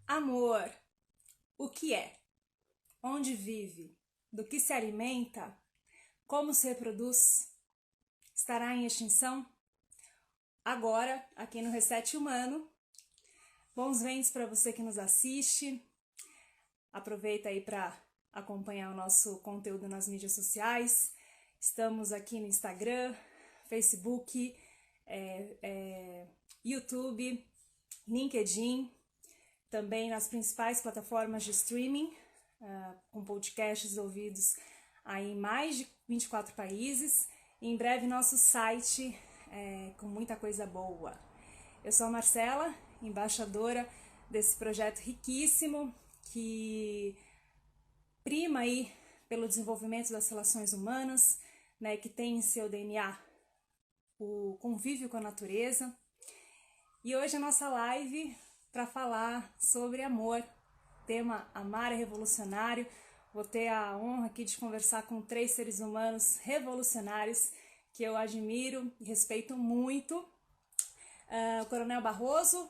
Amor, o que é? Onde vive? Do que se alimenta? Como se reproduz? Estará em extinção? Agora, aqui no Reset Humano. Bons ventos para você que nos assiste. Aproveita aí para acompanhar o nosso conteúdo nas mídias sociais. Estamos aqui no Instagram, Facebook, YouTube, LinkedIn, também nas principais plataformas de streaming, com podcasts ouvidos aí em mais de 24 países. E em breve nosso site com muita coisa boa. Eu sou a Marcela, embaixadora desse projeto riquíssimo que prima aí pelo desenvolvimento das relações humanas, né, que tem em seu DNA o convívio com a natureza. E hoje a nossa live para falar sobre amor, tema Amar é Revolucionário. Vou ter a honra aqui de conversar com 3 seres humanos revolucionários que eu admiro e respeito muito. O Coronel Barroso,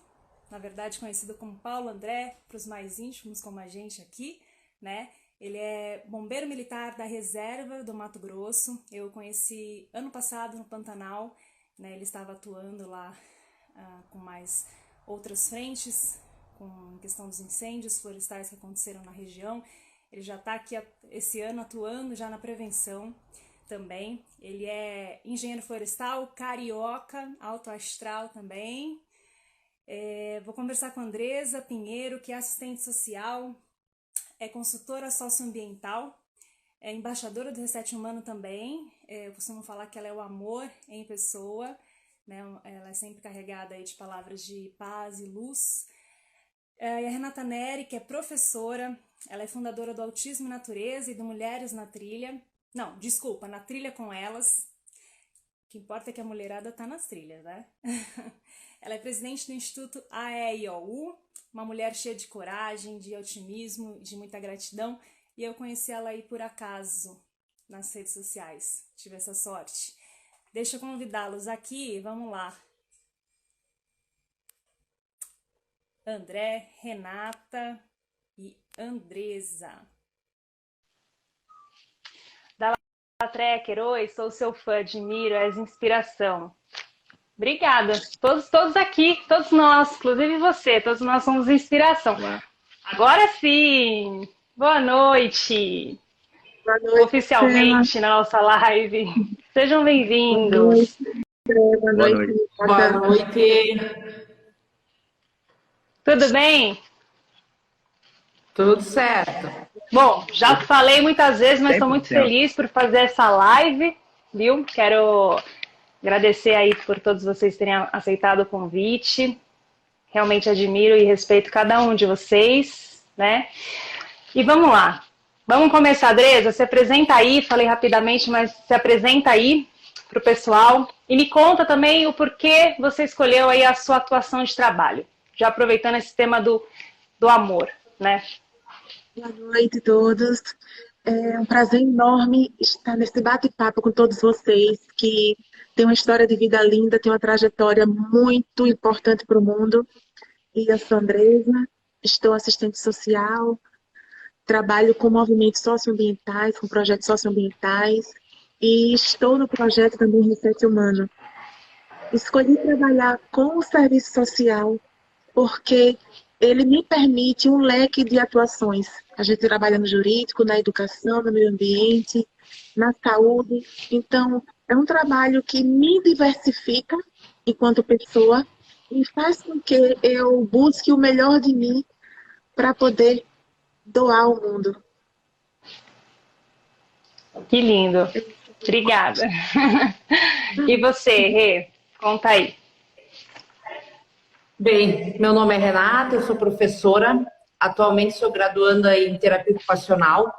na verdade conhecido como Paulo André, para os mais íntimos como a gente aqui, né? Ele é bombeiro militar da reserva do Mato Grosso. Eu o conheci ano passado no Pantanal, né? Ele estava atuando lá com mais outras frentes, com questão dos incêndios florestais que aconteceram na região. Ele já está aqui esse ano atuando já na prevenção também. Ele é engenheiro florestal, carioca, alto astral também. Vou conversar com a Andresa Pinheiro, que é assistente social, é consultora socioambiental, é embaixadora do Reset Humano também. Eu costumo falar que ela é o amor em pessoa, né? Ela é sempre carregada aí de palavras de paz e luz. E a Renata Neri, que é professora, ela é fundadora do Autismo e Natureza e do Mulheres na Trilha. Não, desculpa, na Trilha com Elas. O que importa é que a mulherada tá nas trilhas, né? Ela é presidente do Instituto AEIOU, uma mulher cheia de coragem, de otimismo, de muita gratidão. E eu conheci ela aí por acaso nas redes sociais. Tive essa sorte. Deixa eu convidá-los aqui, vamos lá. André, Renata e Andresa. Dala Trekker, oi, sou seu fã, admiro, és inspiração. Obrigada. Todos aqui, todos nós, inclusive você, todos nós somos inspiração. Olá. Agora sim, boa noite. Boa noite, oficialmente na nossa live. Sejam bem-vindos. Boa noite. Boa noite. Tudo bem? Tudo certo. Bom, já falei muitas vezes, mas estou muito feliz por fazer essa live, viu? Quero agradecer aí por todos vocês terem aceitado o convite. Realmente admiro e respeito cada um de vocês, né? E vamos lá. Vamos começar, Andresa, se apresenta aí, falei rapidamente, mas se apresenta aí para o pessoal e me conta também o porquê você escolheu aí a sua atuação de trabalho, já aproveitando esse tema do amor, né? Boa noite a todos. É um prazer enorme estar nesse bate-papo com todos vocês que têm uma história de vida linda, têm uma trajetória muito importante para o mundo. E eu sou Andresa, estou assistente social, trabalho com movimentos socioambientais, com projetos socioambientais e estou no projeto também Reset Humano. Escolhi trabalhar com o serviço social porque ele me permite um leque de atuações. A gente trabalha no jurídico, na educação, no meio ambiente, na saúde. Então, é um trabalho que me diversifica enquanto pessoa e faz com que eu busque o melhor de mim para poder doar ao mundo. Que lindo. Obrigada. E você, Rê? Conta aí. Bem, meu nome é Renata, eu sou professora, atualmente sou graduanda em terapia ocupacional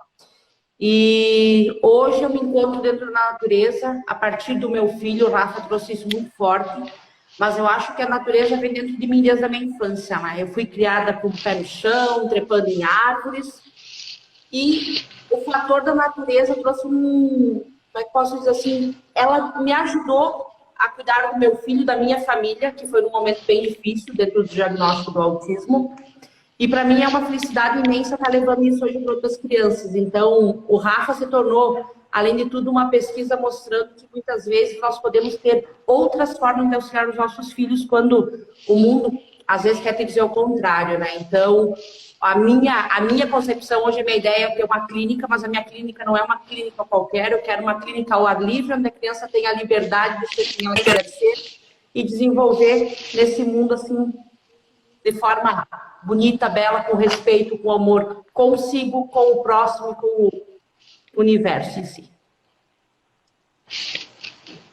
e hoje eu me encontro dentro da natureza. A partir do meu filho, o Rafa trouxe isso muito forte, mas eu acho que a natureza vem dentro de mim desde a minha infância, né? Eu fui criada com o pé no chão, trepando em árvores e o fator da natureza trouxe como é que posso dizer assim, ela me ajudou a cuidar do meu filho, da minha família, que foi num momento bem difícil dentro do diagnóstico do autismo. E para mim é uma felicidade imensa estar levando isso hoje para outras crianças. Então, o Rafa se tornou, além de tudo, uma pesquisa mostrando que muitas vezes nós podemos ter outras formas de auxiliar os nossos filhos quando o mundo, às vezes, quer te dizer o contrário, né? Então, a minha concepção hoje, a minha ideia é ter uma clínica, mas a minha clínica não é uma clínica qualquer, eu quero uma clínica ao ar livre, onde a criança tenha a liberdade de ser quem ela quer ser e desenvolver nesse mundo, assim, de forma bonita, bela, com respeito, com amor, consigo, com o próximo, com o universo em si.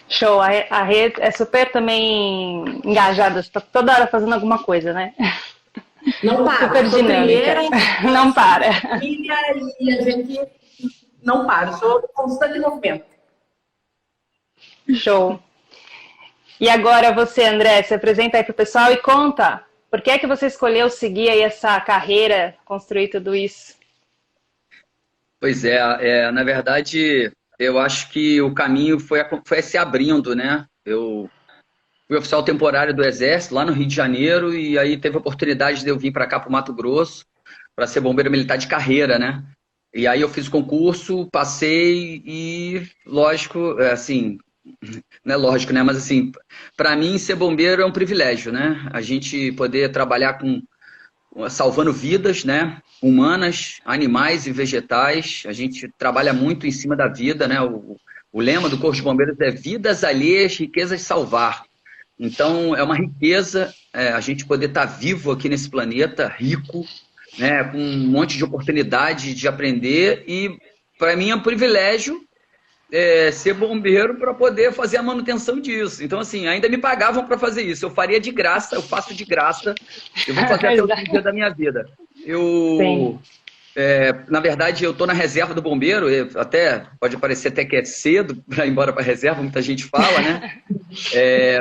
Show, a Rê é super também engajada, está toda hora fazendo alguma coisa, né? Não para, super dinâmica. Não para. E a gente não para, sou constante movimento. Show. E agora você, André, se apresenta aí para o pessoal e conta, por que é que você escolheu seguir aí essa carreira, construir tudo isso? Pois é, na verdade, eu acho que o caminho foi se abrindo, né? Eu fui oficial temporário do Exército, lá no Rio de Janeiro, e aí teve a oportunidade de eu vir para cá, para o Mato Grosso, para ser bombeiro militar de carreira, né? E aí eu fiz o concurso, passei e, lógico, assim, não é lógico, né? Mas assim, para mim ser bombeiro é um privilégio, né? A gente poder trabalhar salvando vidas, né? Humanas, animais e vegetais. A gente trabalha muito em cima da vida, né? O lema do Corpo de Bombeiros é vidas alheias, riquezas salvar. Então, é uma riqueza a gente poder estar vivo aqui nesse planeta, rico, né, com um monte de oportunidade de aprender. E, para mim, é um privilégio ser bombeiro para poder fazer a manutenção disso. Então, assim, ainda me pagavam para fazer isso. Eu faria de graça, eu faço de graça. Eu vou fazer até o último dia da minha vida. Na verdade, eu estou na reserva do bombeiro, até pode parecer até que é cedo para ir embora para a reserva, muita gente fala, né?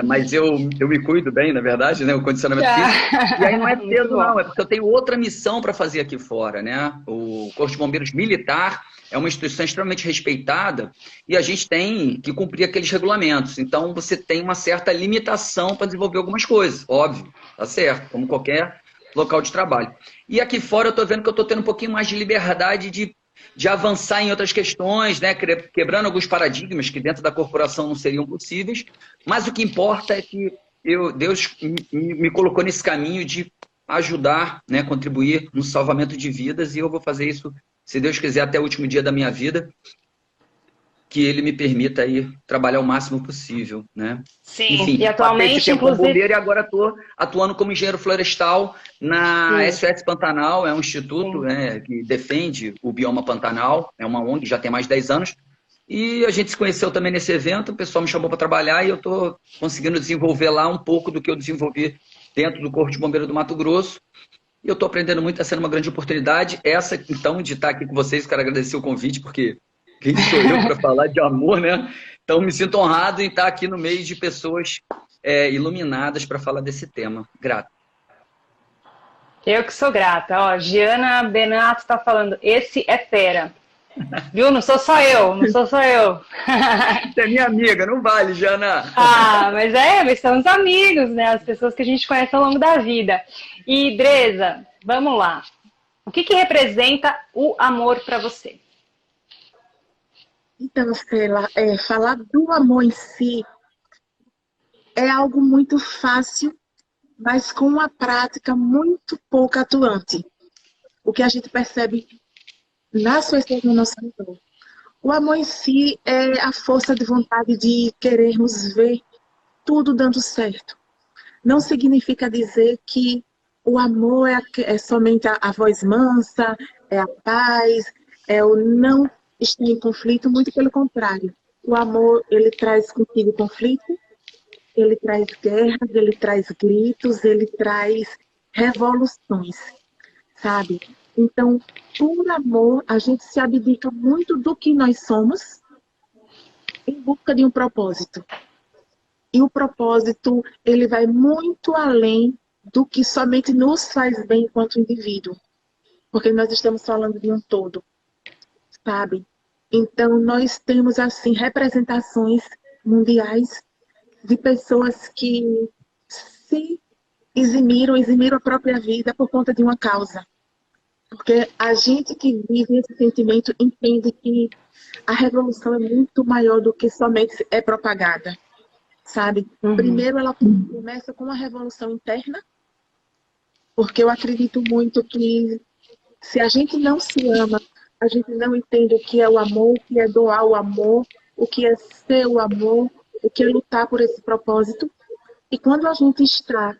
Mas eu me cuido bem, na verdade, né? O condicionamento físico. E aí não é cedo, não, é porque eu tenho outra missão para fazer aqui fora, né? O Corpo de Bombeiros Militar é uma instituição extremamente respeitada e a gente tem que cumprir aqueles regulamentos. Então, você tem uma certa limitação para desenvolver algumas coisas, óbvio, tá certo, como qualquer local de trabalho. E aqui fora eu estou vendo que eu estou tendo um pouquinho mais de liberdade de avançar em outras questões, né? Quebrando alguns paradigmas que dentro da corporação não seriam possíveis, mas o que importa é que Deus me colocou nesse caminho de ajudar, né? Contribuir no salvamento de vidas, e eu vou fazer isso, se Deus quiser, até o último dia da minha vida, que Ele me permita aí trabalhar o máximo possível, né? Sim, enfim, e atualmente, inclusive... bombeiro, e agora estou atuando como engenheiro florestal na SOS Pantanal, é um instituto, né, que defende o bioma Pantanal, é uma ONG, já tem mais de 10 anos, e a gente se conheceu também nesse evento, o pessoal me chamou para trabalhar e eu estou conseguindo desenvolver lá um pouco do que eu desenvolvi dentro do Corpo de Bombeiro do Mato Grosso, e eu estou aprendendo muito, está sendo uma grande oportunidade. Essa, então, de estar aqui com vocês, quero agradecer o convite, porque quem sou eu para falar de amor, né? Então, me sinto honrado em estar aqui no meio de pessoas iluminadas para falar desse tema. Grato. Eu que sou grata. Ó, Giana Benato está falando, esse é fera. Viu? Não sou só eu, não sou só eu. Você é minha amiga, não vale, Giana. Mas somos amigos, né? As pessoas que a gente conhece ao longo da vida. E, Dresa, vamos lá. O que representa o amor para você? Então, Stella, falar do amor em si é algo muito fácil, mas com uma prática muito pouco atuante. O que a gente percebe nas pessoas no nosso redor. O amor em si é a força de vontade de querermos ver tudo dando certo. Não significa dizer que o amor é somente a voz mansa, é a paz, é o não estar em conflito, muito pelo contrário. O amor, ele traz consigo conflito, ele traz guerras, ele traz gritos, ele traz revoluções, sabe? Então, por amor, a gente se abdica muito do que nós somos em busca de um propósito. E o propósito, ele vai muito além do que somente nos faz bem enquanto indivíduo. Porque nós estamos falando de um todo, sabe? Então, nós temos, assim, representações mundiais de pessoas que se eximiram a própria vida por conta de uma causa. Porque a gente que vive esse sentimento entende que a revolução é muito maior do que somente é propagada, sabe? Primeiro ela começa com uma revolução interna, porque eu acredito muito que se a gente não se ama, a gente não entende o que é o amor, o que é doar o amor, o que é ser o amor, o que é lutar por esse propósito. E quando a gente está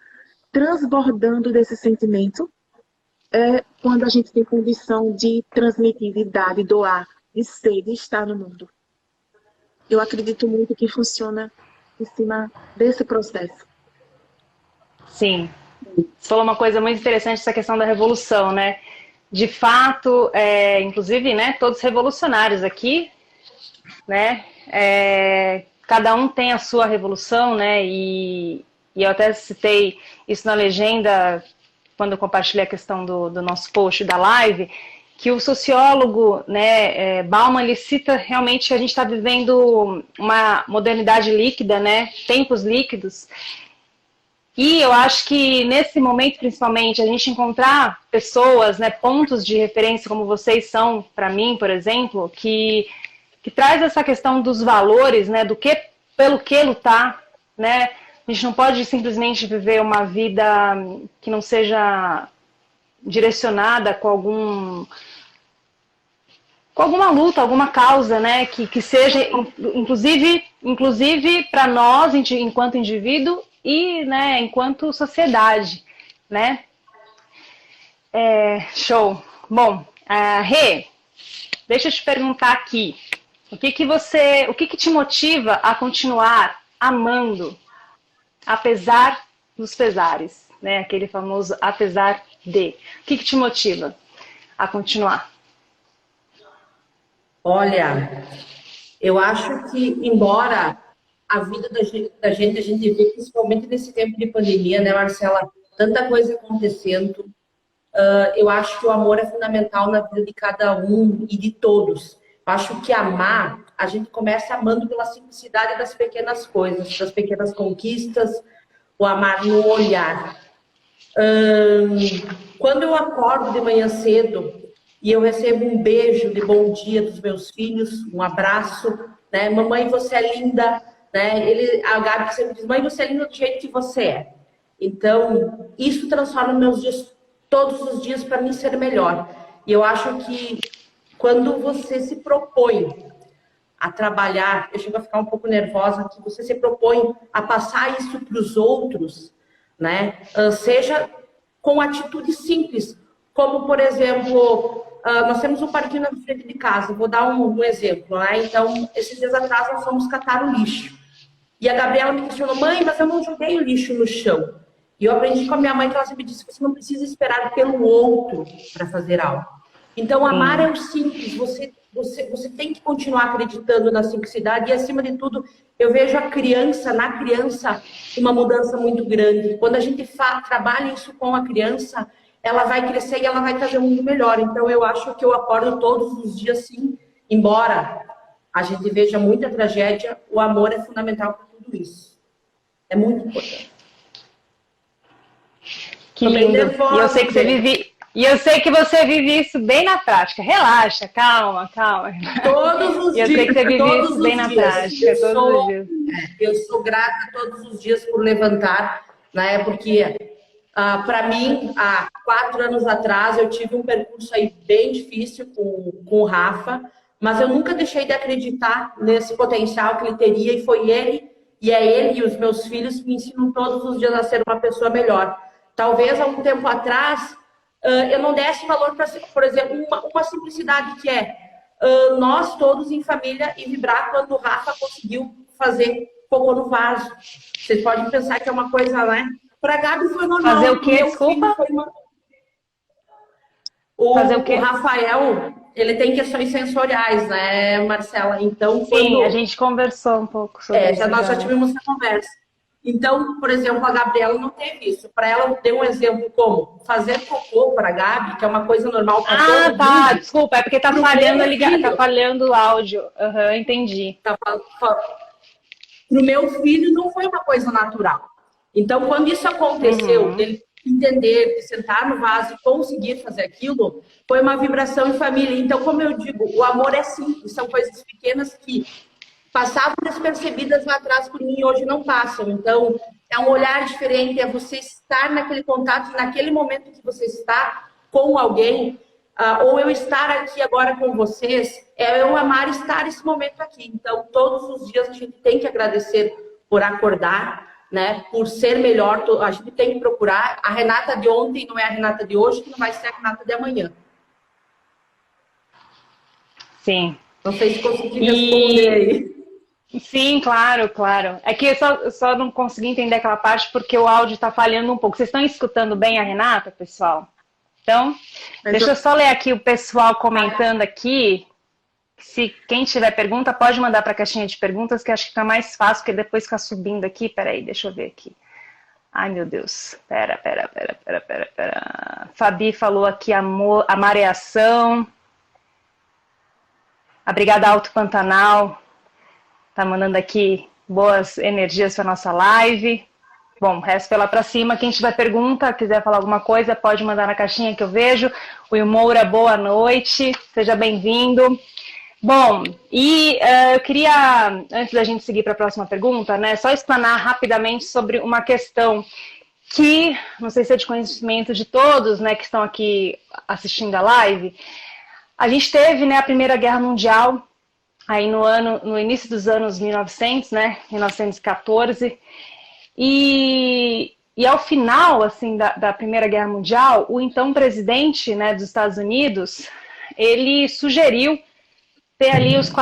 transbordando desse sentimento, é quando a gente tem condição de transmitir, de dar, de doar, de ser, de estar no mundo. Eu acredito muito que funciona em cima desse processo. Sim. Você falou uma coisa muito interessante, essa questão da revolução, né? De fato, inclusive, né, todos revolucionários aqui, né? Cada um tem a sua revolução, né? E eu até citei isso na legenda, quando eu compartilhei a questão do nosso post da live, que o sociólogo, né, Bauman, ele cita realmente que a gente está vivendo uma modernidade líquida, né? Tempos líquidos. E eu acho que nesse momento, principalmente, a gente encontrar pessoas, né, pontos de referência como vocês são, para mim, por exemplo, que traz essa questão dos valores, né, pelo que lutar, né? A gente não pode simplesmente viver uma vida que não seja direcionada com alguma luta, alguma causa, né, que seja, inclusive para nós, enquanto indivíduo, e, né, enquanto sociedade, né? Show. Bom, Rê, deixa eu te perguntar aqui, o que que te motiva a continuar amando, apesar dos pesares, né? Aquele famoso apesar de. O que te motiva a continuar? Olha, eu acho que, embora a vida da gente, a gente vê, principalmente nesse tempo de pandemia, né, Marcela? Tanta coisa acontecendo. Eu acho que o amor é fundamental na vida de cada um e de todos. Eu acho que amar, a gente começa amando pela simplicidade das pequenas coisas, das pequenas conquistas, o amar no olhar. Quando eu acordo de manhã cedo e eu recebo um beijo de bom dia dos meus filhos, um abraço, né? Mamãe, você é linda. Né? A Gabi sempre diz, mãe, você é linda do jeito que você é. Então, isso transforma meus dias, todos os dias, para mim ser melhor. E eu acho que quando você se propõe a trabalhar, eu chego a ficar um pouco nervosa, que você se propõe a passar isso para os outros, né? Seja com atitudes simples, como, por exemplo, nós temos um parquinho na frente de casa, vou dar um exemplo, né? Então, esses dias atrás nós fomos catar o lixo. E a Gabriela me questionou, mãe, mas eu não joguei o lixo no chão. E eu aprendi com a minha mãe que ela sempre disse que você não precisa esperar pelo outro para fazer algo. Então, amar é o simples. Você tem que continuar acreditando na simplicidade. E, acima de tudo, eu vejo na criança, uma mudança muito grande. Quando a gente trabalha isso com a criança, ela vai crescer e ela vai trazer um mundo melhor. Então, eu acho que eu acordo todos os dias, sim, embora a gente veja muita tragédia, o amor é fundamental para tudo isso. É muito importante. Que lindo. E eu sei que você vive isso bem na prática. Relaxa, calma. Todos os dias. Eu sei que você vive isso bem na prática, todos os dias. Eu sou grata todos os dias por levantar, né? Porque, para mim, há 4 anos atrás, eu tive um percurso aí bem difícil com o Rafa, mas eu nunca deixei de acreditar nesse potencial que ele teria, e foi ele, e é ele e os meus filhos que me ensinam todos os dias a ser uma pessoa melhor. Talvez há um tempo atrás eu não desse valor para, por exemplo, uma simplicidade que é nós todos em família e vibrar quando o Rafa conseguiu fazer cocô no vaso. Vocês podem pensar que é uma coisa, né? Para a Gabi foi normal. Fazer o quê? Desculpa? Fazer o quê? O Rafael, ele tem questões sensoriais, né, Marcela? Então, sim, a gente conversou um pouco sobre isso. Nós já tivemos essa conversa. Então, por exemplo, a Gabriela não teve isso. Para ela, eu dei um exemplo como fazer cocô para a Gabi, que é uma coisa normal para todo mundo. Ah, tá, desculpa, é porque tá falhando a ligação, tá falhando o áudio. Entendi. Para o meu filho não foi uma coisa natural. Então, quando isso aconteceu, dele entender, de sentar no vaso e conseguir fazer aquilo, foi uma vibração em família. Então, como eu digo, o amor é simples, são coisas pequenas que passavam despercebidas lá atrás por mim e hoje não passam. Então, é um olhar diferente, é você estar naquele contato, naquele momento que você está com alguém, ou eu estar aqui agora com vocês, é eu amar estar esse momento aqui. Então, todos os dias a gente tem que agradecer por acordar, né? Por ser melhor, a gente tem que procurar. A Renata de ontem não é a Renata de hoje, que não vai ser a Renata de amanhã. Sim. Não sei se consegui responder aí. Sim, claro, claro. É que eu só não consegui entender aquela parte porque o áudio está falhando um pouco. Vocês estão escutando bem a Renata, pessoal? Então, deixa eu só ler aqui o pessoal comentando aqui. Se quem tiver pergunta, pode mandar para a caixinha de perguntas, que acho que fica mais fácil, porque depois fica subindo aqui. Peraí, deixa eu ver aqui. Ai, meu Deus. Pera. Fabi falou aqui a mareação. A Brigada Alto Pantanal tá mandando aqui boas energias para nossa live. Bom, resto lá para cima. Quem tiver pergunta, quiser falar alguma coisa, pode mandar na caixinha que eu vejo. O Will Moura, boa noite. Seja bem-vindo. Bom, e eu queria, antes da gente seguir para a próxima pergunta, né, só explanar rapidamente sobre uma questão que, não sei se é de conhecimento de todos, né, que estão aqui assistindo a live. A gente teve, né, a Primeira Guerra Mundial, aí no início dos anos 1900, né, 1914, e ao final, assim, da Primeira Guerra Mundial, o então presidente, né, dos Estados Unidos, ele sugeriu ter ali os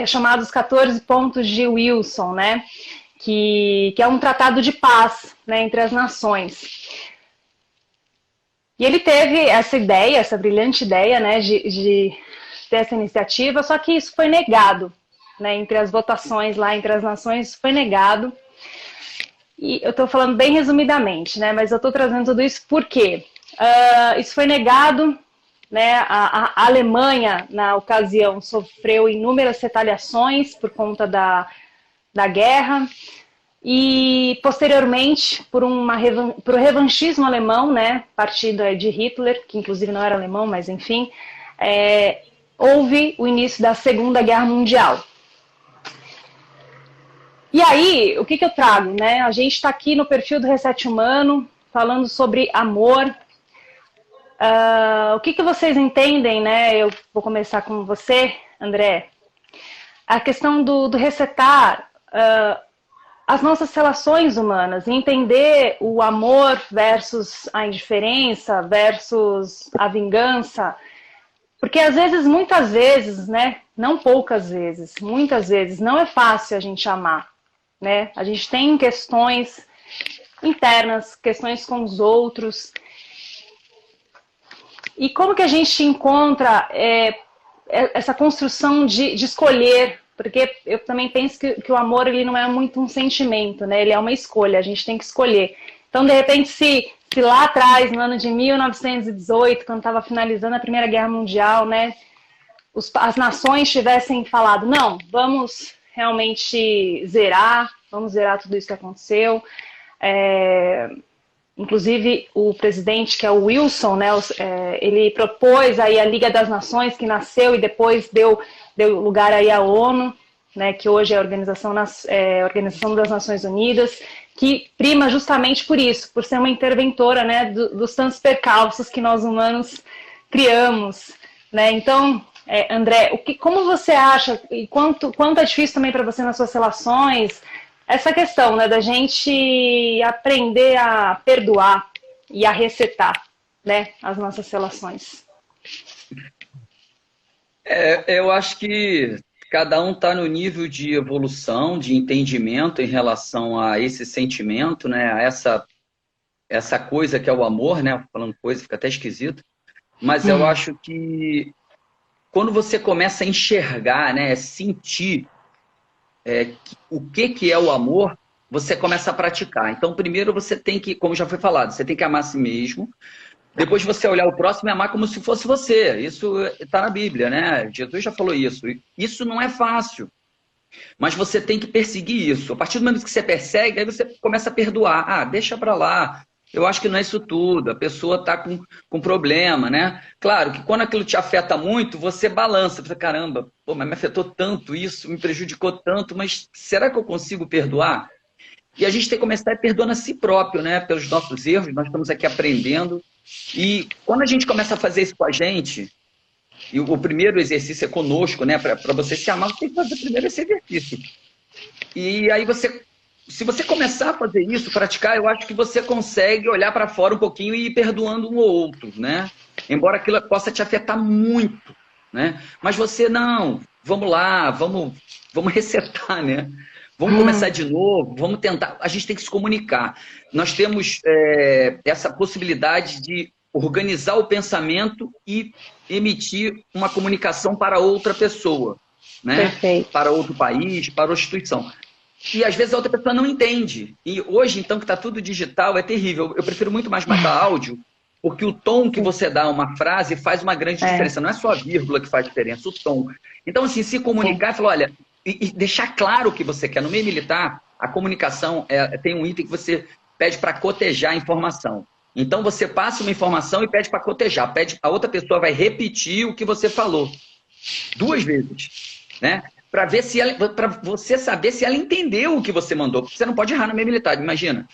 chamados 14 pontos de Wilson, né? Que é um tratado de paz, né, entre as nações. E ele teve essa ideia, essa brilhante ideia, né, de ter essa iniciativa, só que isso foi negado, né, entre as votações lá entre as nações, isso foi negado. E eu estou falando bem resumidamente, né, mas eu estou trazendo tudo isso porque isso foi negado. Né, a Alemanha, na ocasião, sofreu inúmeras retaliações por conta da guerra e, posteriormente, por o revanchismo alemão, né, partido de Hitler, que inclusive não era alemão, mas enfim, houve o início da Segunda Guerra Mundial. E aí, o que eu trago? Né? A gente está aqui no perfil do Reset Humano, falando sobre amor. O que vocês entendem, né? Eu vou começar com você, André. A questão do resetar as nossas relações humanas, entender o amor versus a indiferença, versus a vingança. Porque às vezes, muitas vezes, né? Não poucas vezes, muitas vezes, não é fácil a gente amar, né? A gente tem questões internas, questões com os outros. E como que a gente encontra essa construção de escolher? Porque eu também penso que o amor ele não é muito um sentimento, né? Ele é uma escolha, a gente tem que escolher. Então, de repente, se lá atrás, no ano de 1918, quando estava finalizando a Primeira Guerra Mundial, né, as nações tivessem falado, não, vamos realmente vamos zerar tudo isso que aconteceu. Inclusive, o presidente, que é o Wilson, né, ele propôs aí a Liga das Nações, que nasceu e depois deu lugar aí à ONU, né, que hoje é a Organização das Nações Unidas, que prima justamente por isso, por ser uma interventora, né, dos tantos percalços que nós humanos criamos. Né? Então, André, como você acha, e quanto é difícil também para você nas suas relações, essa questão, né, da gente aprender a perdoar e a resetar, né, as nossas relações? Eu acho que cada um está no nível de evolução, de entendimento em relação a esse sentimento, né, a essa coisa que é o amor, né, falando coisa fica até esquisito, mas eu acho que quando você começa a enxergar, né, sentir o que é o amor, você começa a praticar. Então, primeiro você tem que, como já foi falado, você tem que amar a si mesmo. Depois você olhar o próximo e amar como se fosse você. Isso está na Bíblia, né? Jesus já falou isso. Isso não é fácil. Mas você tem que perseguir isso. A partir do momento que você persegue, aí você começa a perdoar. Ah, deixa pra lá. Eu acho que não é isso tudo. A pessoa está com problema, né? Claro que quando aquilo te afeta muito, você balança. Você fala, caramba, pô, mas me afetou tanto isso, me prejudicou tanto, mas será que eu consigo perdoar? E a gente tem que começar perdoando a si próprio, né? Pelos nossos erros, nós estamos aqui aprendendo. E quando a gente começa a fazer isso com a gente, e o primeiro exercício é conosco, né? Para você se amar, você tem que fazer primeiro esse exercício. E aí se você começar a fazer isso, praticar, eu acho que você consegue olhar para fora um pouquinho e ir perdoando um ou outro, né? Embora aquilo possa te afetar muito, né? Mas você, não, vamos lá, vamos resetar, né? Vamos começar de novo, vamos tentar. A gente tem que se comunicar. Nós temos essa possibilidade de organizar o pensamento e emitir uma comunicação para outra pessoa, né? Perfeito. Para outro país, para outra instituição. E às vezes a outra pessoa não entende. E hoje, então, que está tudo digital, é terrível. Eu prefiro muito mais mandar áudio, porque o tom que você dá a uma frase faz uma grande diferença. Não é só a vírgula que faz diferença, o tom. Então, assim, se comunicar e falar, olha, e deixar claro o que você quer. No meio militar, a comunicação tem um item que você pede para cotejar a informação. Então, você passa uma informação e pede para cotejar. A outra pessoa vai repetir o que você falou 2 vezes, né? Para você saber se ela entendeu o que você mandou. Porque você não pode errar no meio militar, imagina.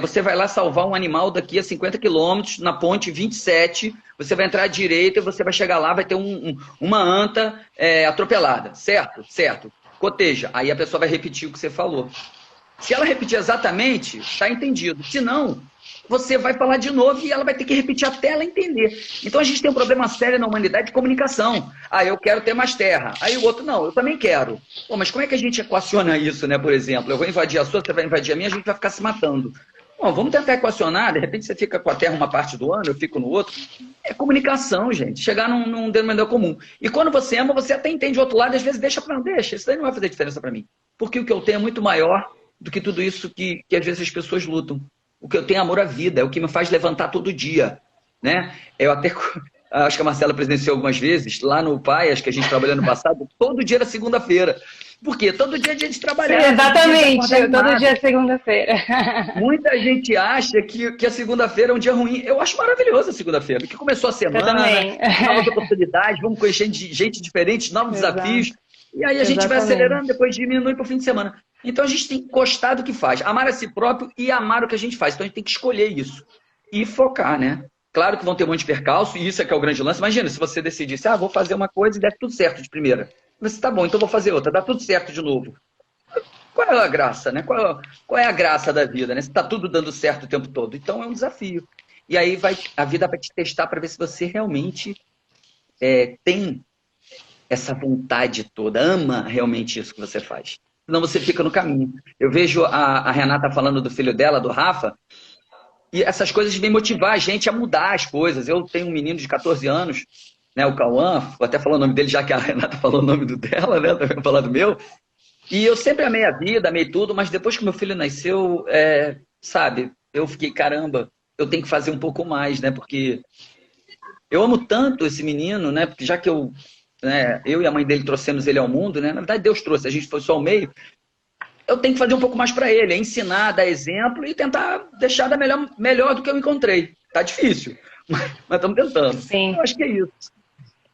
Você vai lá salvar um animal daqui a 50 quilômetros, na ponte 27, você vai entrar à direita e você vai chegar lá, vai ter uma anta atropelada, certo? Certo. Coteja. Aí a pessoa vai repetir o que você falou. Se ela repetir exatamente, está entendido. Se não, você vai falar de novo e ela vai ter que repetir até ela entender. Então a gente tem um problema sério na humanidade de comunicação. Ah, eu quero ter mais terra. Aí o outro, não, eu também quero. Pô, mas como é que a gente equaciona isso, né? Por exemplo, eu vou invadir a sua, você vai invadir a minha, a gente vai ficar se matando. Bom, vamos tentar equacionar, de repente você fica com a terra uma parte do ano, eu fico no outro. É comunicação, gente. Chegar num denominador comum. E quando você ama, você até entende o outro lado, e às vezes deixa, isso daí não vai fazer diferença para mim. Porque o que eu tenho é muito maior do que tudo isso que às vezes as pessoas lutam. O que eu tenho é amor à vida, é o que me faz levantar todo dia, né? Eu até, acho que a Marcela presenciou algumas vezes, lá no PAI, acho que a gente trabalhou no passado, todo dia era segunda-feira. Por quê? Todo dia é dia de trabalhar. Sim, exatamente, todo dia é segunda-feira. Muita gente acha que a segunda-feira é um dia ruim. Eu acho maravilhoso a segunda-feira, porque começou a semana, novas oportunidades, vamos conhecer gente diferente, novos desafios. E aí a gente vai acelerando, depois diminui para o fim de semana. Então a gente tem que gostar do que faz, amar a si próprio e amar o que a gente faz. Então a gente tem que escolher isso e focar, né? Claro que vão ter um monte de percalço, e isso é que é o grande lance. Imagina, se você decidisse, vou fazer uma coisa e der tudo certo de primeira. Você, tá bom, então vou fazer outra, dá tudo certo de novo. Qual é a graça, né? Qual é a graça da vida, né? Se tá tudo dando certo o tempo todo. Então é um desafio. E aí a vida vai te testar para ver se você realmente tem essa vontade toda, ama realmente isso que você faz. Senão você fica no caminho. Eu vejo a Renata falando do filho dela, do Rafa, e essas coisas vêm motivar a gente a mudar as coisas. Eu tenho um menino de 14 anos, né, o Cauã, vou até falar o nome dele, já que a Renata falou o nome dela, né, também vou falar do meu. E eu sempre amei a vida, amei tudo, mas depois que meu filho nasceu, sabe, eu fiquei, caramba, eu tenho que fazer um pouco mais, né, porque eu amo tanto esse menino, né, porque já que eu e a mãe dele trouxemos ele ao mundo, né? Na verdade, Deus trouxe, a gente foi só o meio. Eu tenho que fazer um pouco mais para ele, ensinar, dar exemplo e tentar deixar da melhor do que eu encontrei. Tá difícil, mas estamos tentando. Sim. Eu acho que é isso.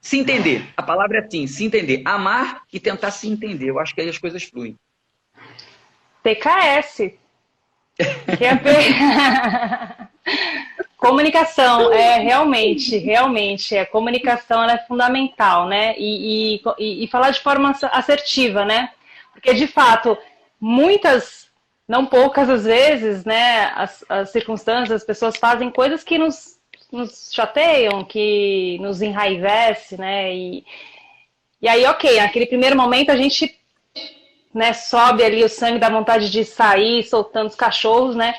Se entender. A palavra é assim, se entender. Amar e tentar se entender. Eu acho que aí as coisas fluem. TKS. Que é comunicação, realmente, a comunicação ela é fundamental, né? E falar de forma assertiva, né? Porque, de fato, não poucas às vezes, né, as circunstâncias, as pessoas fazem coisas que nos chateiam, que nos enraivecem, né? E aí, naquele primeiro momento a gente, né, sobe ali o sangue da vontade de sair, soltando os cachorros, né?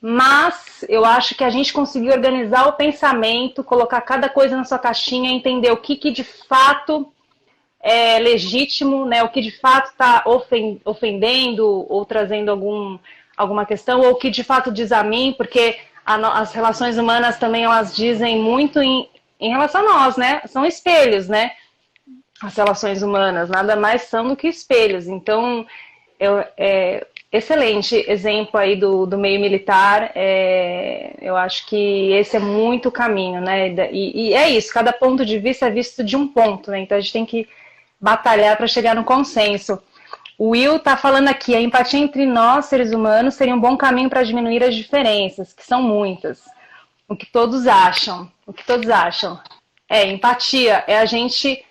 Mas eu acho que a gente conseguiu organizar o pensamento, colocar cada coisa na sua caixinha, entender o que de fato é legítimo, né? O que de fato está ofendendo ou trazendo alguma questão, ou o que de fato diz a mim, porque as relações humanas também elas dizem muito em relação a nós, né? São espelhos, né? as relações humanas, nada mais são do que espelhos. Então, excelente exemplo aí do meio militar. Eu acho que esse é muito o caminho, né? E é isso, cada ponto de vista é visto de um ponto, né? Então a gente tem que batalhar para chegar no consenso. O Will está falando aqui, a empatia entre nós, seres humanos, seria um bom caminho para diminuir as diferenças, que são muitas. O que todos acham? O que todos acham? Empatia é a gente,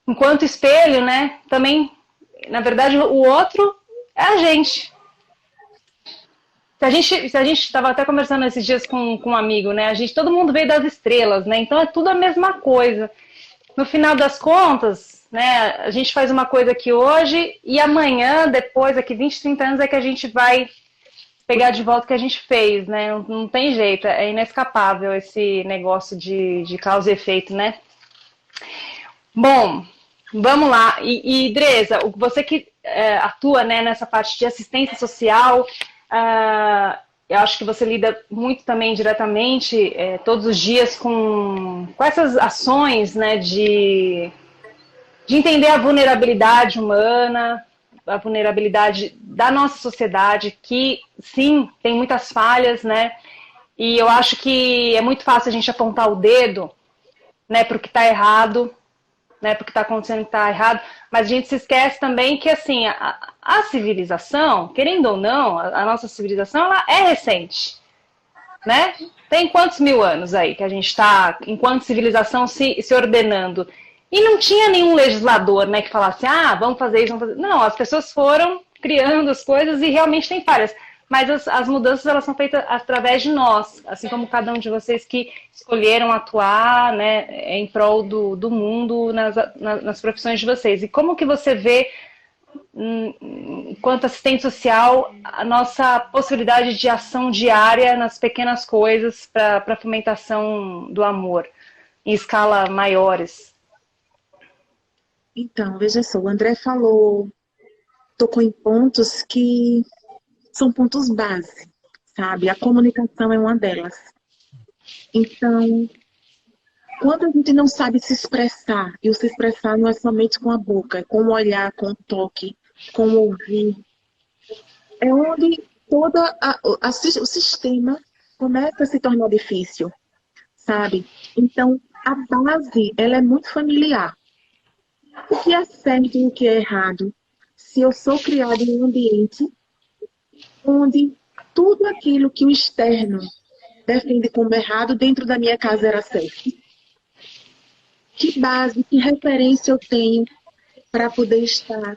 enquanto espelho, né? Também, na verdade, o outro é a gente. Se a gente estava até conversando esses dias com um amigo, né? Todo mundo veio das estrelas, né? Então é tudo a mesma coisa. No final das contas, né? A gente faz uma coisa aqui hoje e amanhã, depois, daqui 20, 30 anos, é que a gente vai pegar de volta o que a gente fez, né? Não tem jeito, é inescapável esse negócio de causa e efeito, né? Bom, vamos lá. E Dresa, você que atua, né, nessa parte de assistência social, eu acho que você lida muito também diretamente, todos os dias, com essas ações, né, de entender a vulnerabilidade humana, a vulnerabilidade da nossa sociedade, que sim, tem muitas falhas, né? E eu acho que é muito fácil a gente apontar o dedo, né, para o que está errado, né, porque está acontecendo que está errado, mas a gente se esquece também que, assim, a civilização, querendo ou não, a nossa civilização, ela é recente, né? Tem quantos mil anos aí que a gente está, enquanto civilização, se ordenando? E não tinha nenhum legislador, né, que falasse, vamos fazer isso, vamos fazer... Não, as pessoas foram criando as coisas e realmente tem falhas. Mas as mudanças, elas são feitas através de nós, assim como cada um de vocês que escolheram atuar, né, em prol do mundo nas profissões de vocês. E como que você vê, enquanto assistente social, a nossa possibilidade de ação diária nas pequenas coisas para a fomentação do amor, em escala maiores? Então, veja só, o André tocou em pontos que são pontos base, sabe? A comunicação é uma delas. Então, quando a gente não sabe se expressar, e o se expressar não é somente com a boca, é com o olhar, com o toque, com o ouvir, é onde todo o sistema começa a se tornar difícil, sabe? Então, a base, ela é muito familiar. O que é certo e o que é errado? Se eu sou criada em um ambiente onde tudo aquilo que o externo defende como errado dentro da minha casa era certo. Que base, que referência eu tenho para poder estar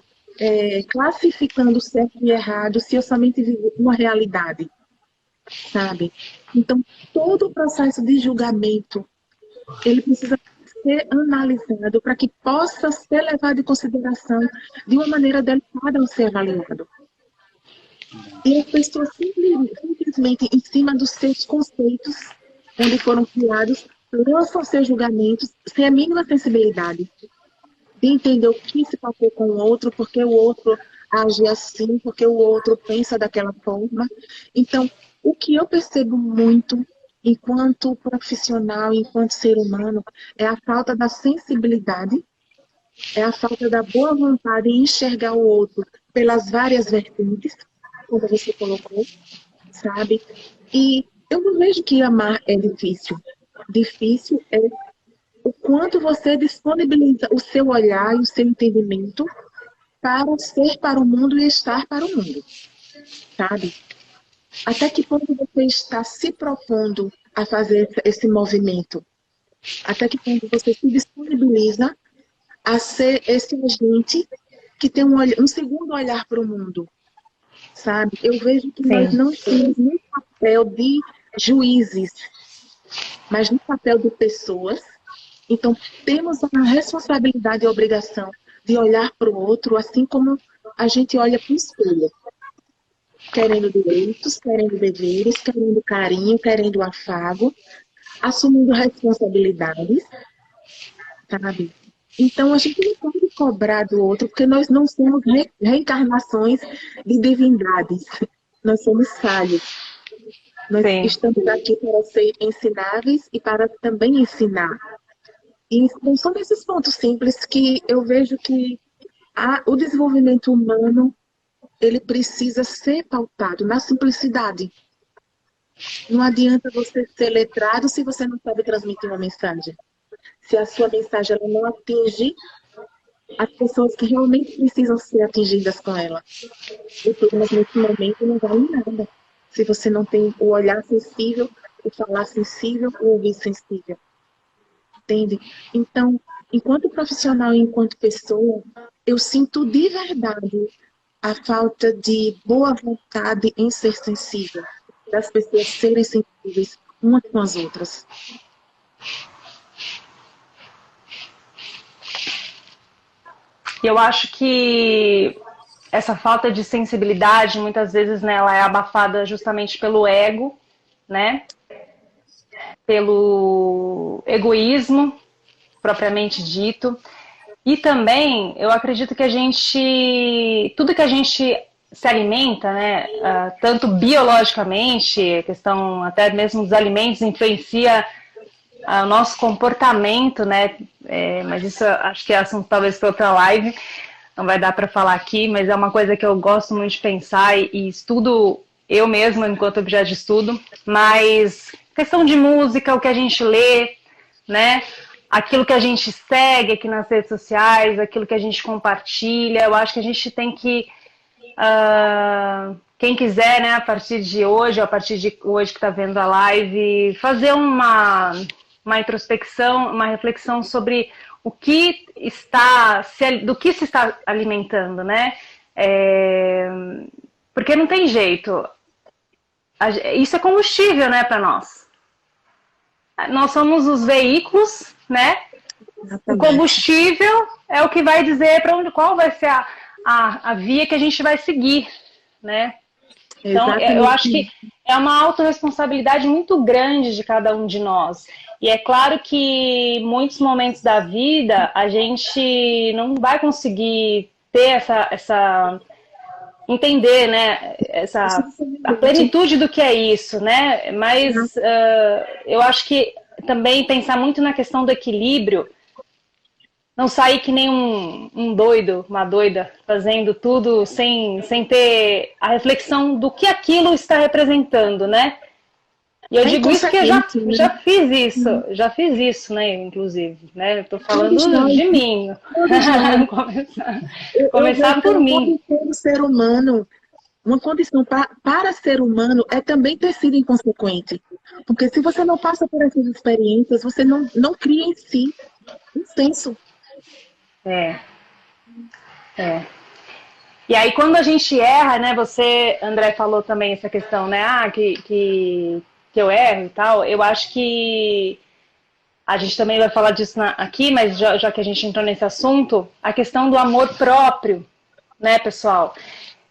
classificando certo e errado se eu somente vivo uma realidade, sabe? Então, todo o processo de julgamento, ele precisa ser analisado para que possa ser levado em consideração de uma maneira adequada ao ser avaliado. E as pessoas simplesmente, em cima dos seus conceitos, onde foram criados, lançam seus julgamentos sem a mínima sensibilidade de entender o que se passou com o outro, porque o outro age assim, porque o outro pensa daquela forma. Então, o que eu percebo muito, enquanto profissional, enquanto ser humano, é a falta da sensibilidade, é a falta da boa vontade em enxergar o outro pelas várias vertentes, como você colocou, sabe? E eu não vejo que amar é difícil. Difícil é o quanto você disponibiliza o seu olhar e o seu entendimento para ser para o mundo e estar para o mundo, sabe? Até que ponto você está se propondo a fazer esse movimento? Até que ponto você se disponibiliza a ser esse agente que tem um segundo olhar para o mundo? Sabe? Eu vejo que nós não temos nem papel de juízes, mas no papel de pessoas. Então, temos a responsabilidade e a obrigação de olhar para o outro assim como a gente olha para o espelho. Querendo direitos, querendo deveres, querendo carinho, querendo afago, assumindo responsabilidades, sabe? Então, a gente não pode cobrar do outro, porque nós não somos reencarnações de divindades. Nós somos falhos. Nós estamos aqui para ser ensináveis e para também ensinar. E são desses pontos simples que eu vejo que o desenvolvimento humano ele precisa ser pautado na simplicidade. Não adianta você ser letrado se você não sabe transmitir uma mensagem. Se a sua mensagem ela não atinge as pessoas que realmente precisam ser atingidas com ela. O mas nesse momento não vale nada. Se você não tem o olhar sensível, o falar sensível, o ouvir sensível. Entende? Então, enquanto profissional e enquanto pessoa, eu sinto de verdade a falta de boa vontade em ser sensível, das pessoas serem sensíveis umas com as outras. Eu acho que essa falta de sensibilidade, muitas vezes, né, ela é abafada justamente pelo ego, né? Pelo egoísmo, propriamente dito. E também, eu acredito que tudo que a gente se alimenta, né, tanto biologicamente, a questão até mesmo dos alimentos influencia o nosso comportamento, né, mas isso acho que é assunto talvez para outra live, não vai dar para falar aqui, mas é uma coisa que eu gosto muito de pensar e estudo eu mesma enquanto objeto de estudo, mas questão de música, o que a gente lê, né, aquilo que a gente segue aqui nas redes sociais, aquilo que a gente compartilha, eu acho que a gente tem que, quem quiser, né, a partir de hoje que está vendo a live, fazer uma introspecção, uma reflexão sobre do que se está alimentando, né? Porque não tem jeito. Isso é combustível, né, para nós. Nós somos os veículos, né? O combustível é o que vai dizer qual vai ser a via que a gente vai seguir, né? Então, eu acho que é uma autorresponsabilidade muito grande de cada um de nós. E é claro que muitos momentos da vida a gente não vai conseguir ter entender, né, a plenitude do que é isso, né? Mas eu acho que também pensar muito na questão do equilíbrio, não sair que nem um doido, uma doida, fazendo tudo sem ter a reflexão do que aquilo está representando, né? E eu digo isso porque eu já fiz isso, né, inclusive, né? Eu tô falando de mim. Começar por mim. Uma condição para ser humano é também ter sido inconsequente. Porque se você não passa por essas experiências, você não cria em si um senso. E aí, quando a gente erra, né? Você, André, falou também essa questão, né? Que eu erro e tal. Eu acho que a gente também vai falar disso aqui, mas já que a gente entrou nesse assunto, a questão do amor próprio, né, pessoal?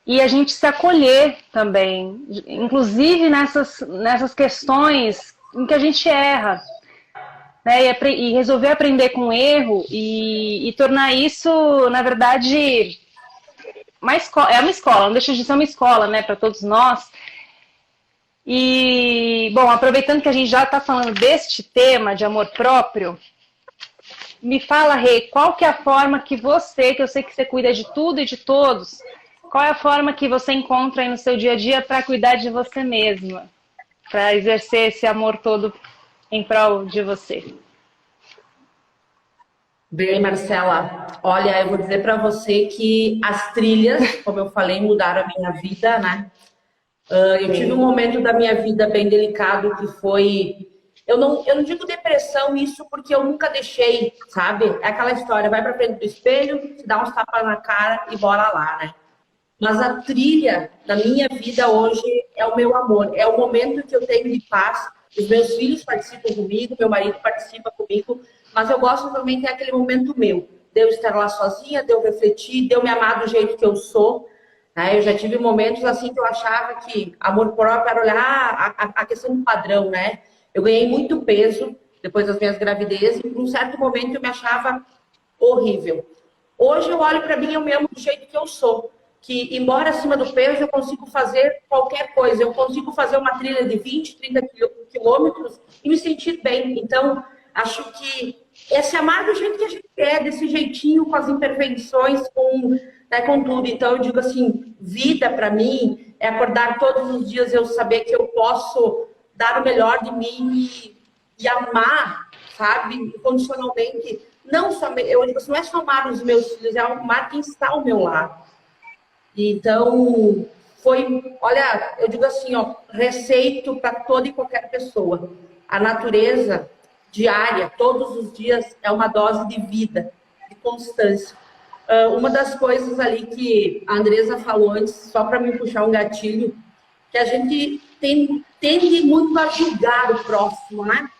E a gente se acolher também, inclusive nessas questões em que a gente erra, né? E resolver aprender com o erro e tornar isso, na verdade, uma escola, não deixa de ser uma escola, né, para todos nós. E, bom, aproveitando que a gente já está falando deste tema de amor próprio, me fala, Rê, qual que é a forma que eu sei que você cuida de tudo e de todos, qual é a forma que você encontra aí no seu dia a dia para cuidar de você mesma, para exercer esse amor todo em prol de você? Bem, Marcela, olha, eu vou dizer para você que as trilhas, como eu falei, mudaram a minha vida, né? Eu tive um momento da minha vida bem delicado que foi... Eu não digo depressão isso porque eu nunca deixei, sabe? É aquela história, vai para frente do espelho, se dá uns tapas na cara e bora lá, né? Mas a trilha da minha vida hoje é o meu amor, é o momento que eu tenho de paz. Os meus filhos participam comigo, meu marido participa comigo, mas eu gosto também de ter aquele momento meu, de eu estar lá sozinha, de eu refletir, de eu me amar do jeito que eu sou. Eu já tive momentos assim que eu achava que amor próprio era olhar a questão do padrão, né? Eu ganhei muito peso depois das minhas gravidezes e por um certo momento eu me achava horrível. Hoje eu olho para mim e eu me amo do jeito que eu sou. Que embora acima do peso eu consigo fazer qualquer coisa. Eu consigo fazer uma trilha de 20, 30 quilômetros e me sentir bem. Então, Acho que esse amar do jeito que a gente é, desse jeitinho, com as imperfeições, com tudo. Então, eu digo assim, vida para mim é acordar todos os dias, eu saber que eu posso dar o melhor de mim e amar, sabe, incondicionalmente. Não só, eu digo assim, não é só amar os meus filhos, é amar quem está ao meu lado. Então, olha, eu digo assim, ó, receito para toda e qualquer pessoa. A natureza diária, todos os dias, é uma dose de vida, de constância. Uma das coisas ali que a Andresa falou antes, só para me puxar um gatilho, que a gente tende muito a julgar o próximo, né?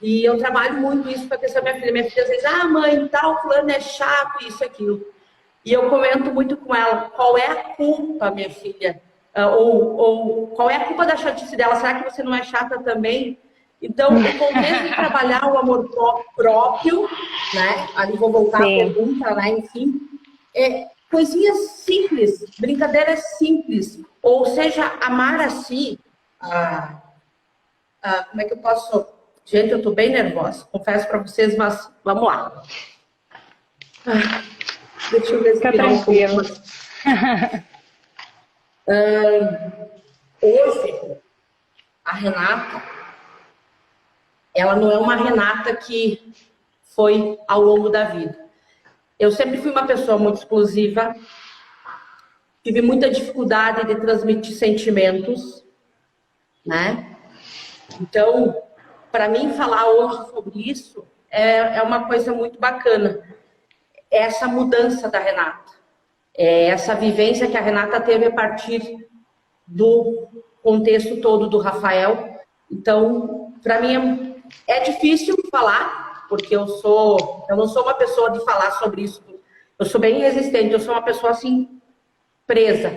E eu trabalho muito isso com a questão da minha filha. Minha filha às vezes, mãe, tal, fulano é chato, isso, aquilo. E eu comento muito com ela, qual é a culpa, minha filha? Ou qual é a culpa da chatice dela? Será que você não é chata também? Então, o contexto de trabalhar o amor próprio, né? Ali vou voltar à pergunta, né? Enfim, coisinhas simples, brincadeiras simples. Ou seja, amar a si. Como é que eu posso... Gente, eu tô bem nervosa, confesso para vocês, mas vamos lá. Deixa eu ver se tranquilo. Hoje, a Renata, ela não é uma Renata que foi ao longo da vida. Eu sempre fui uma pessoa muito explosiva, tive muita dificuldade de transmitir sentimentos, né? Então, para mim, falar hoje sobre isso é uma coisa muito bacana. Essa mudança da Renata, essa vivência que a Renata teve a partir do contexto todo do Rafael. Então, para mim é difícil falar, porque eu não sou uma pessoa de falar sobre isso. Eu sou bem resistente, eu sou uma pessoa assim, presa.